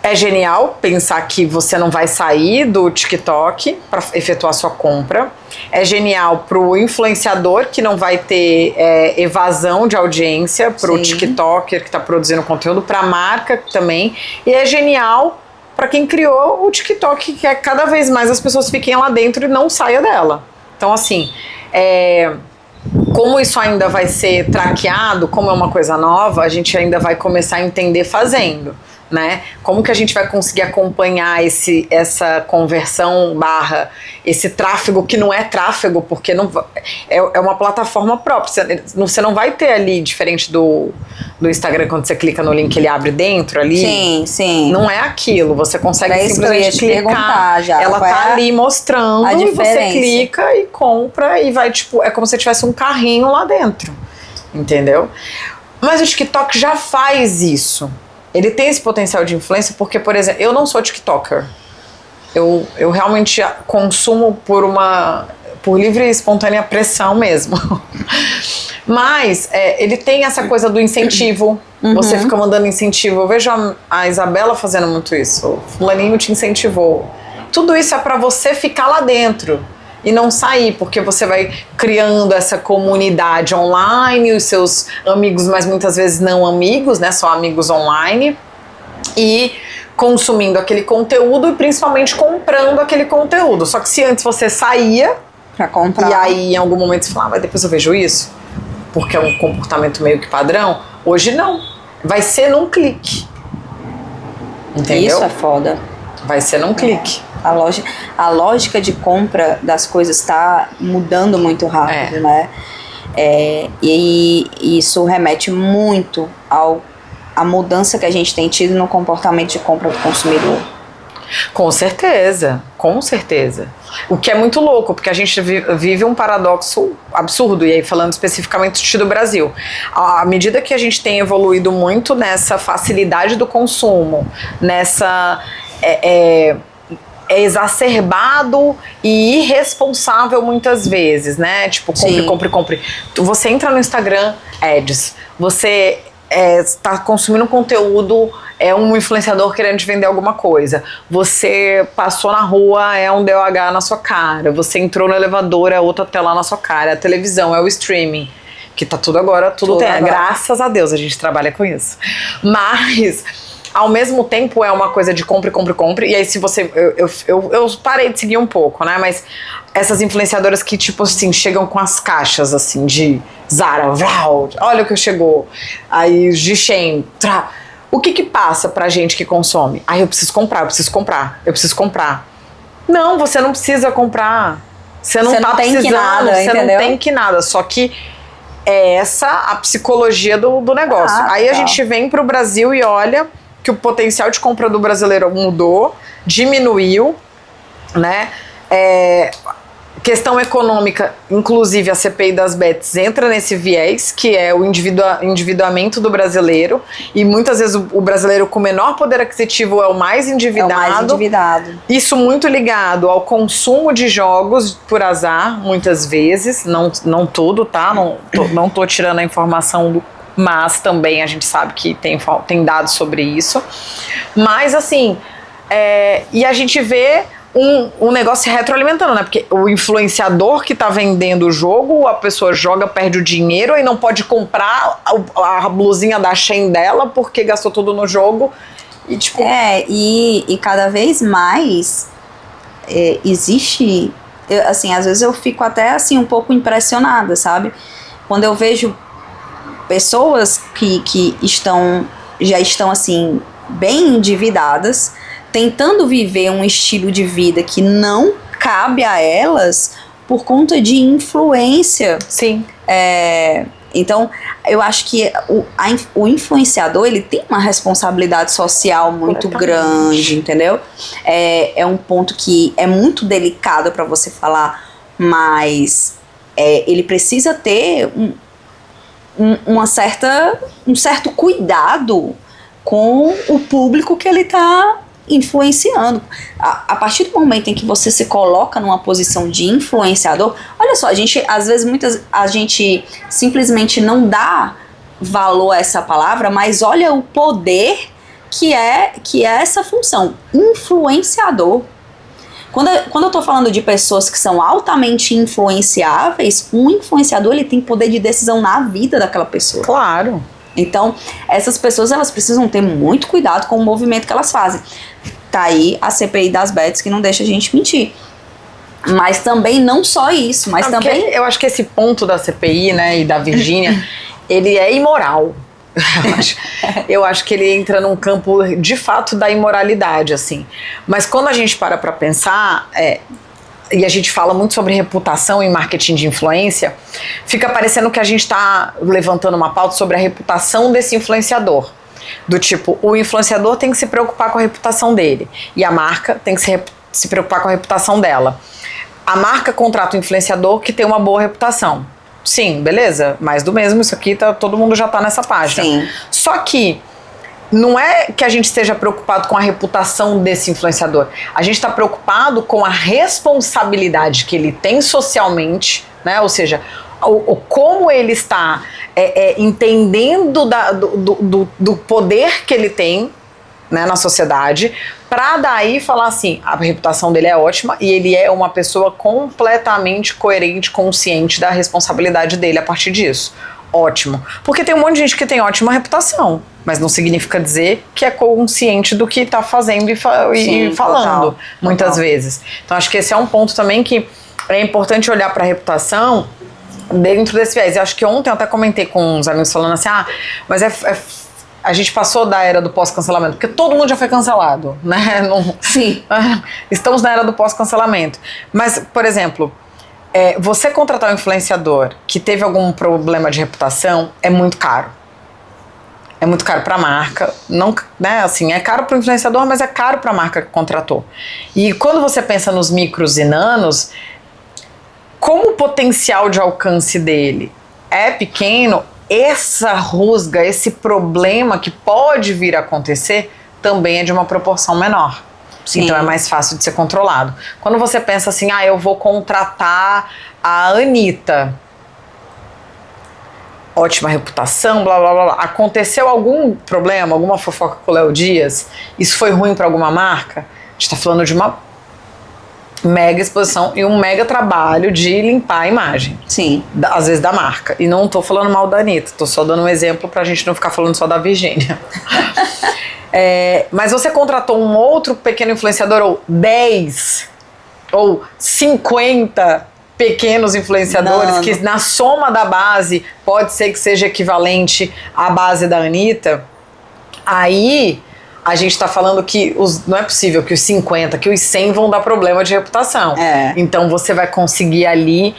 É genial pensar que você não vai sair do TikTok para efetuar sua compra. É genial pro influenciador que não vai ter evasão de audiência, pro TikToker que está produzindo conteúdo, para a marca também. E é genial para quem criou o TikTok, que é cada vez mais as pessoas fiquem lá dentro e não saia dela. Então, assim, como isso ainda vai ser traqueado, como é uma coisa nova, a gente ainda vai começar a entender fazendo. Né? Como que a gente vai conseguir acompanhar essa conversão esse tráfego que não é tráfego, porque não é uma plataforma própria. Você não vai ter ali, diferente do Instagram, quando você clica no link, ele abre dentro ali. Sim, sim. Não é aquilo, você consegue simplesmente clicar. Ela tá ali mostrando e você clica e compra e vai, tipo, é como se tivesse um carrinho lá dentro. Entendeu? Mas o TikTok já faz isso. Ele tem esse potencial de influência porque, por exemplo, eu não sou TikToker. Eu realmente consumo por livre e espontânea pressão mesmo. Mas ele tem essa coisa do incentivo. Você fica mandando incentivo. Eu vejo a Isabela fazendo muito isso. O fulaninho te incentivou. Tudo isso é para você ficar lá dentro e não sair, porque você vai criando essa comunidade online, os seus amigos, mas muitas vezes não amigos, né, só amigos online, e consumindo aquele conteúdo e principalmente comprando aquele conteúdo. Só que se antes você saía pra comprar, e aí em algum momento você fala, mas depois eu vejo isso, porque é um comportamento meio que padrão, hoje não. Vai ser num clique. Entendeu? Isso é foda. Vai ser num clique. A lógica de compra das coisas está mudando muito rápido, né? E isso remete muito à mudança que a gente tem tido no comportamento de compra do consumidor. Com certeza, com certeza. O que é muito louco, porque a gente vive um paradoxo absurdo, e aí falando especificamente do Brasil. À medida que a gente tem evoluído muito nessa facilidade do consumo, nessa... é exacerbado e irresponsável muitas vezes, né? Tipo, compre. Você entra no Instagram, ads. Você está consumindo conteúdo, é um influenciador querendo te vender alguma coisa. Você passou na rua, é um DOH na sua cara. Você entrou no elevador, é outra tela na sua cara. É a televisão, é o streaming. Que tá tudo agora, tudo tem. Agora. Graças a Deus a gente trabalha com isso. Mas... ao mesmo tempo é uma coisa de compre. E aí se você... Eu parei de seguir um pouco, né? Mas essas influenciadoras que, tipo assim, chegam com as caixas, assim, de Zara, Vral, olha o que chegou. Aí de Shein, o que passa pra gente que consome? Aí eu preciso comprar. Não, você não precisa comprar. Você não tá precisando, você não tem que nada. Só que é essa a psicologia do negócio. Aí a gente vem pro Brasil e olha... que o potencial de compra do brasileiro mudou, diminuiu, né? Questão econômica, inclusive a CPI das bets entra nesse viés, que é o endividamento do brasileiro, e muitas vezes o brasileiro com menor poder aquisitivo é o mais endividado. Isso muito ligado ao consumo de jogos por azar, muitas vezes, não tudo, tá? Não tô tirando a informação mas também a gente sabe que tem dados sobre isso. Mas assim, e a gente vê um negócio se retroalimentando, né? Porque o influenciador que tá vendendo o jogo, a pessoa joga, perde o dinheiro e não pode comprar a blusinha da Shein dela porque gastou tudo no jogo. E tipo... e cada vez mais existe... assim, às vezes eu fico até assim um pouco impressionada, sabe? Quando eu vejo pessoas que já estão assim bem endividadas, tentando viver um estilo de vida que não cabe a elas por conta de influência. Sim. Então, eu acho que o influenciador, ele tem uma responsabilidade social muito grande, entendeu? É um ponto que é muito delicado para você falar, mas ele precisa ter um certo cuidado com o público que ele está influenciando. A partir do momento em que você se coloca numa posição de influenciador, olha só, às vezes a gente simplesmente não dá valor a essa palavra, mas olha o poder que é essa função, influenciador. Quando eu tô falando de pessoas que são altamente influenciáveis, um influenciador, ele tem poder de decisão na vida daquela pessoa. Claro. Então, essas pessoas, elas precisam ter muito cuidado com o movimento que elas fazem. Tá aí a CPI das bets que não deixa a gente mentir. Mas também não só isso, mas também... Eu acho que esse ponto da CPI, né, e da Virgínia, ele é imoral. Eu acho que ele entra num campo de fato da imoralidade, assim. Mas quando a gente para pensar, e a gente fala muito sobre reputação em marketing de influência, fica parecendo que a gente está levantando uma pauta sobre a reputação desse influenciador. Do tipo, o influenciador tem que se preocupar com a reputação dele e a marca tem que se preocupar com a reputação dela. A marca contrata o influenciador que tem uma boa reputação. Sim, beleza, mais do mesmo, isso aqui todo mundo já tá nessa página. Sim. Só que não é que a gente esteja preocupado com a reputação desse influenciador. A gente está preocupado com a responsabilidade que ele tem socialmente, né? Ou seja, como ele está entendendo do poder que ele tem, né, na sociedade, para daí falar assim, a reputação dele é ótima e ele é uma pessoa completamente coerente, consciente da responsabilidade dele a partir disso. Ótimo. Porque tem um monte de gente que tem ótima reputação, mas não significa dizer que é consciente do que está fazendo e falando, total, muitas vezes. Então acho que esse é um ponto também que é importante olhar para a reputação dentro desse viés. Eu acho que ontem eu até comentei com uns amigos falando assim, mas a gente passou da era do pós-cancelamento, porque todo mundo já foi cancelado, né? Sim. Estamos na era do pós-cancelamento. Mas, por exemplo, você contratar um influenciador que teve algum problema de reputação é muito caro. é muito caro para a marca, não, né, assim, é caro para o influenciador, mas é caro para a marca que contratou. E quando você pensa nos micros e nanos, como o potencial de alcance dele é pequeno, essa rusga, esse problema que pode vir a acontecer também é de uma proporção menor. Sim. Então é mais fácil de ser controlado. Quando você pensa assim, eu vou contratar a Anitta, ótima reputação, blá blá blá. Aconteceu algum problema, alguma fofoca com o Léo Dias? Isso foi ruim para alguma marca? A gente tá falando de uma mega exposição e um mega trabalho de limpar a imagem. Sim. Às vezes da marca. E não tô falando mal da Anitta, tô só dando um exemplo pra gente não ficar falando só da Virgínia. Mas você contratou um outro pequeno influenciador, ou 10, ou 50 pequenos influenciadores, que na soma da base pode ser que seja equivalente à base da Anitta, aí a gente tá falando que não é possível que os 50, que os 100 vão dar problema de reputação. Então você vai conseguir ali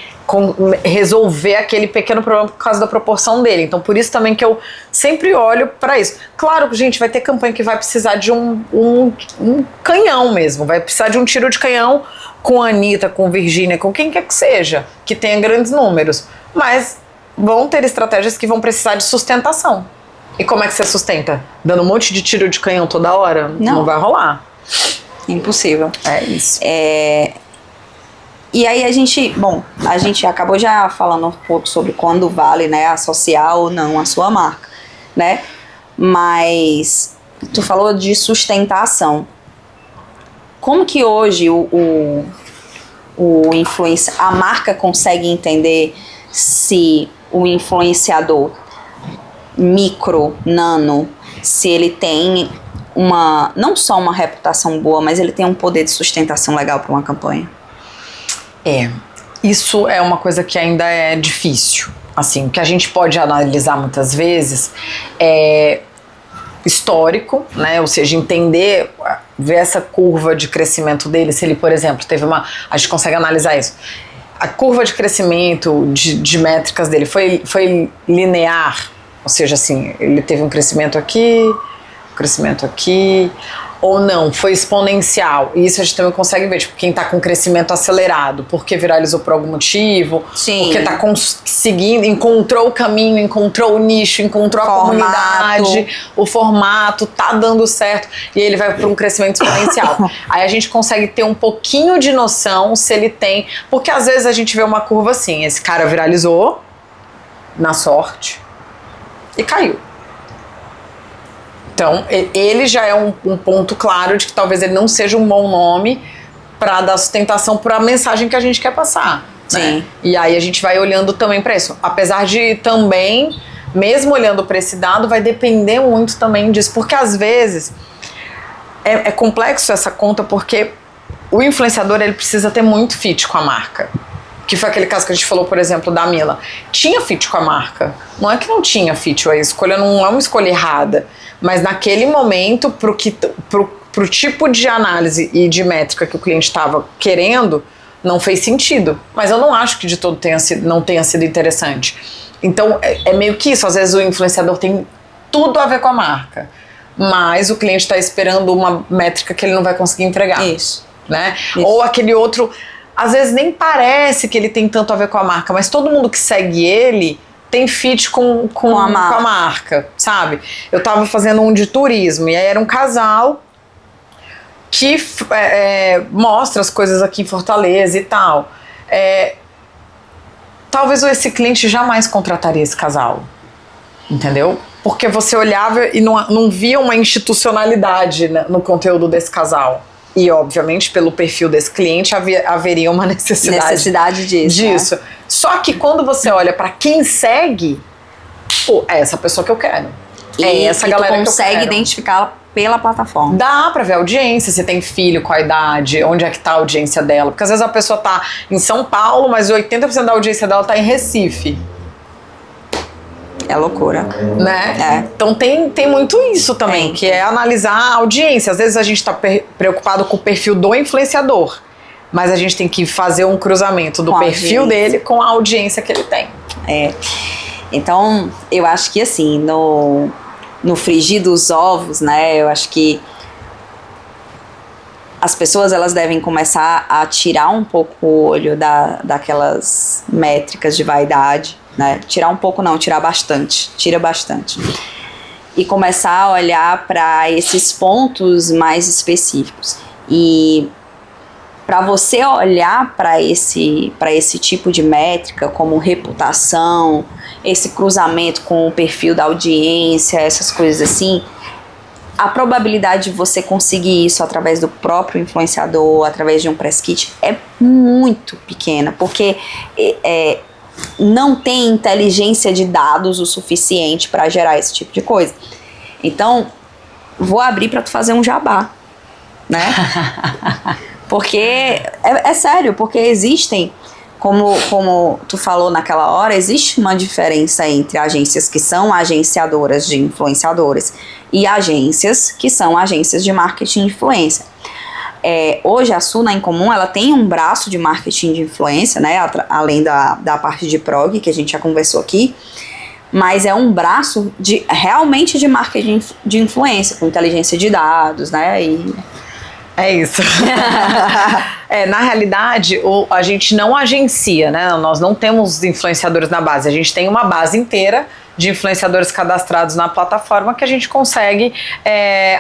resolver aquele pequeno problema por causa da proporção dele. Então por isso também que eu sempre olho para isso. Claro que, gente, vai ter campanha que vai precisar de um canhão mesmo, vai precisar de um tiro de canhão com a Anitta, com Virgínia, com quem quer que seja, que tenha grandes números. Mas vão ter estratégias que vão precisar de sustentação. E como é que você sustenta? Dando um monte de tiro de canhão toda hora? Não vai rolar. Impossível. É isso. E aí a gente acabou já falando um pouco sobre quando vale, né, associar ou não a sua marca, né? Mas tu falou de sustentação. Como que hoje a marca consegue entender se o influenciador micro, nano, se ele tem não só uma reputação boa, mas ele tem um poder de sustentação legal para uma campanha? Isso é uma coisa que ainda é difícil. Assim, o que a gente pode analisar muitas vezes é histórico, né? Ou seja, entender, ver essa curva de crescimento dele, se ele, por exemplo, a gente consegue analisar isso. A curva de crescimento de métricas dele foi linear, ou seja, assim, ele teve um crescimento aqui, ou não, foi exponencial. E isso a gente também consegue ver, tipo, quem tá com crescimento acelerado, porque viralizou por algum motivo, Sim. porque tá conseguindo, encontrou o caminho, encontrou o nicho, encontrou a comunidade, o formato, tá dando certo, e ele vai para um crescimento exponencial. Aí a gente consegue ter um pouquinho de noção se ele tem, porque às vezes a gente vê uma curva assim, esse cara viralizou, na sorte, e caiu. Então, ele já é um ponto claro de que talvez ele não seja um bom nome para dar sustentação para a mensagem que a gente quer passar. Sim. Né? E aí a gente vai olhando também para isso. Apesar de também, mesmo olhando para esse dado, vai depender muito também disso. Porque às vezes é complexo essa conta, porque o influenciador ele precisa ter muito fit com a marca. Que foi aquele caso que a gente falou, por exemplo, da Mila. Tinha fit com a marca. Não é que não tinha fit, a escolha não é uma escolha errada. Mas naquele momento, pro tipo de análise e de métrica que o cliente estava querendo, não fez sentido. Mas eu não acho que de todo não tenha sido interessante. Então, é meio que isso. Às vezes o influenciador tem tudo a ver com a marca. Mas o cliente está esperando uma métrica que ele não vai conseguir entregar. Isso. Né? Isso. Ou aquele outro... Às vezes nem parece que ele tem tanto a ver com a marca, mas todo mundo que segue ele tem fit com a marca, sabe? Eu tava fazendo um de turismo e aí era um casal que mostra as coisas aqui em Fortaleza e tal. Talvez esse cliente jamais contrataria esse casal, entendeu? Porque você olhava e não via uma institucionalidade, né, no conteúdo desse casal. E, obviamente, pelo perfil desse cliente, haveria uma necessidade disso. Né? Só que quando você olha para quem segue, é essa pessoa que eu quero. É essa galera que eu quero. Consegue identificá-la pela plataforma. Dá pra ver a audiência, se tem filho, qual a idade, onde é que tá a audiência dela. Porque às vezes a pessoa tá em São Paulo, mas 80% da audiência dela tá em Recife. É loucura. Né? Então tem muito isso também, que é analisar a audiência. Às vezes a gente tá preocupado com o perfil do influenciador, mas a gente tem que fazer um cruzamento do perfil dele com a audiência que ele tem. Então, eu acho que assim, no frigir dos ovos, né? Eu acho que as pessoas, elas devem começar a tirar um pouco o olho daquelas métricas de vaidade, né? Tirar um pouco não, tirar bastante, tira bastante. E começar a olhar para esses pontos mais específicos. E para você olhar para esse tipo de métrica, como reputação, esse cruzamento com o perfil da audiência, essas coisas assim, a probabilidade de você conseguir isso através do próprio influenciador, através de um press kit, é muito pequena, porque não tem inteligência de dados o suficiente para gerar esse tipo de coisa. Então, vou abrir para tu fazer um jabá, né? Porque, é sério, porque existem, como tu falou naquela hora, existe uma diferença entre agências que são agenciadoras de influenciadores e agências que são agências de marketing de influência. Hoje a Suna em Comum, ela tem um braço de marketing de influência, né, além da parte de prog, que a gente já conversou aqui, mas é um braço realmente de marketing de influência, com inteligência de dados, né, É isso. Na realidade, a gente não agencia, né? Nós não temos influenciadores na base. A gente tem uma base inteira de influenciadores cadastrados na plataforma que a gente consegue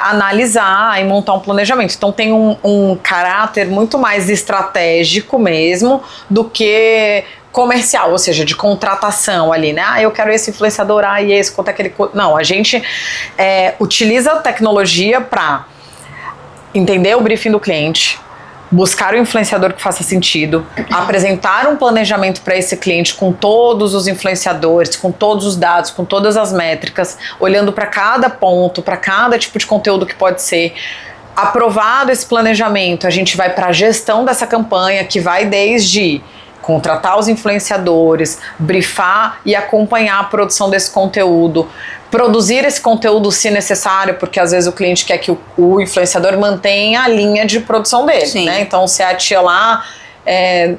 analisar e montar um planejamento. Então tem um caráter muito mais estratégico mesmo do que comercial, ou seja, de contratação ali, né? Eu quero esse influenciador, e esse, quanto é que ele... Não, a gente utiliza a tecnologia para entender o briefing do cliente, buscar o influenciador que faça sentido, apresentar um planejamento para esse cliente com todos os influenciadores, com todos os dados, com todas as métricas, olhando para cada ponto, para cada tipo de conteúdo que pode ser. Aprovado esse planejamento, a gente vai para a gestão dessa campanha, que vai desde contratar os influenciadores, briefar e acompanhar a produção desse conteúdo, produzir esse conteúdo se necessário, porque às vezes o cliente quer que o influenciador mantenha a linha de produção dele, né? Então, se a tia lá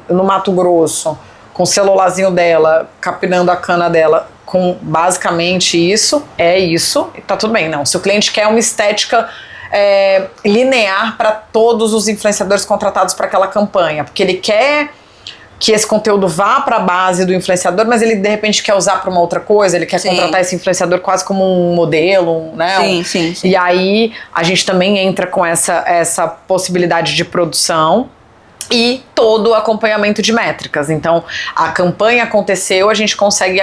no Mato Grosso, com o celularzinho dela, capinando a cana dela, com basicamente isso, tá tudo bem. Não, se o cliente quer uma estética linear para todos os influenciadores contratados para aquela campanha, porque ele quer que esse conteúdo vá para a base do influenciador, mas ele de repente quer usar para uma outra coisa, ele quer contratar esse influenciador quase como um modelo, né? Sim. E aí a gente também entra com essa possibilidade de produção e todo o acompanhamento de métricas. Então, a campanha aconteceu, a gente consegue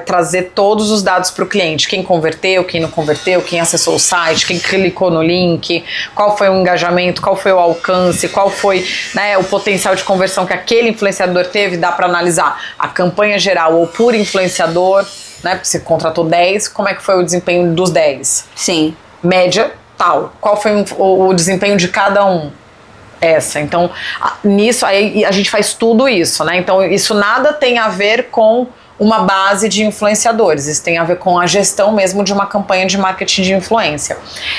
trazer todos os dados para o cliente. Quem converteu, quem não converteu, quem acessou o site, quem clicou no link, qual foi o engajamento, qual foi o alcance, qual foi, né, o potencial de conversão que aquele influenciador teve, dá para analisar a campanha geral ou por influenciador, né, porque você contratou 10, como é que foi o desempenho dos 10? Sim. Média, tal. Qual foi o desempenho de cada um? Então, nisso aí a gente faz tudo isso, né? Então, isso nada tem a ver com uma base de influenciadores, isso tem a ver com a gestão mesmo de uma campanha de marketing de influência.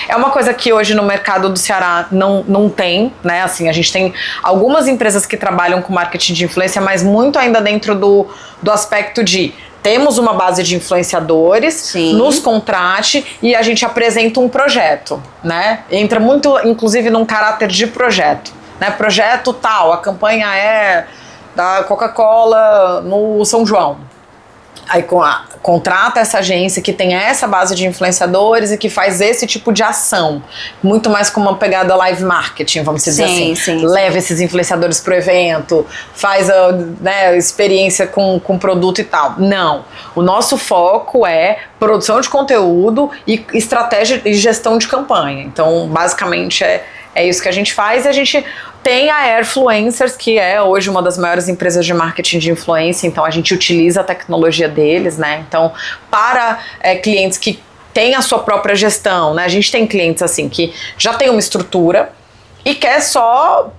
É uma coisa que hoje no mercado do Ceará não tem, né? Assim, a gente tem algumas empresas que trabalham com marketing de influência, mas muito ainda dentro do aspecto de temos uma base de influenciadores, nos contrate e a gente apresenta um projeto, né? Entra muito, inclusive, num caráter de projeto, né? Projeto tal, a campanha é da Coca-Cola no São João. Aí contrata essa agência que tem essa base de influenciadores e que faz esse tipo de ação. Muito mais com uma pegada live marketing, vamos dizer assim. Leva esses influenciadores pro evento, faz a experiência com produto e tal. Não. O nosso foco é produção de conteúdo e estratégia e gestão de campanha. Então, basicamente, é isso que a gente faz. E a gente tem a Airfluencers, que é hoje uma das maiores empresas de marketing de influência, então a gente utiliza a tecnologia deles, né? Então, para clientes que têm a sua própria gestão, né? A gente tem clientes assim que já tem uma estrutura e quer só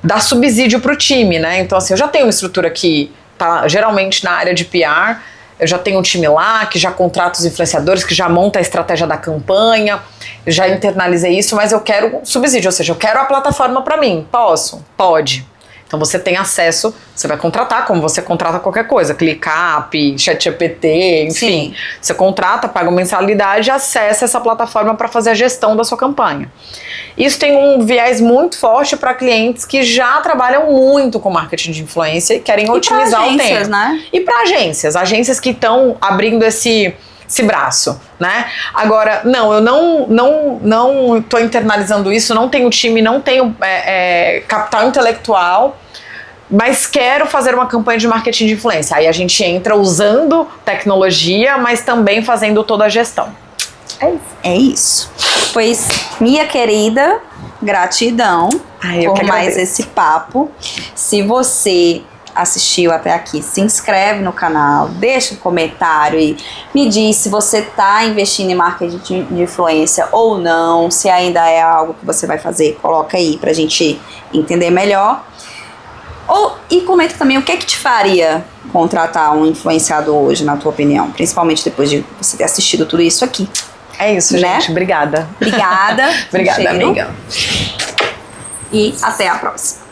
dar subsídio para o time, né? Então, assim, eu já tenho uma estrutura que tá geralmente na área de PR, eu já tenho um time lá que já contrata os influenciadores, que já monta a estratégia da campanha, eu já internalizei isso, mas eu quero subsídio, ou seja, eu quero a plataforma para mim. Posso? Pode. Então Então você tem acesso, você vai contratar como você contrata qualquer coisa, ClickUp, ChatGPT, enfim. Sim. Você contrata, paga uma mensalidade e acessa essa plataforma para fazer a gestão da sua campanha. Isso tem um viés muito forte para clientes que já trabalham muito com marketing de influência e querem otimizar o tempo. Né? E para agências que estão abrindo esse braço, né? Agora, não, eu não tô internalizando isso, não tenho time, não tenho capital intelectual, mas quero fazer uma campanha de marketing de influência. Aí a gente entra usando tecnologia, mas também fazendo toda a gestão. É isso. É isso. Pois, minha querida, gratidão por mais esse papo. Se você assistiu até aqui, se inscreve no canal, deixa um comentário e me diz se você está investindo em marketing de influência ou não, se ainda é algo que você vai fazer, coloca aí pra gente entender melhor. E comenta também o que é que te faria contratar um influenciador hoje, na tua opinião, principalmente depois de você ter assistido tudo isso aqui. É isso, né? gente. Obrigada. Obrigada. Obrigada, amiga. E até a próxima.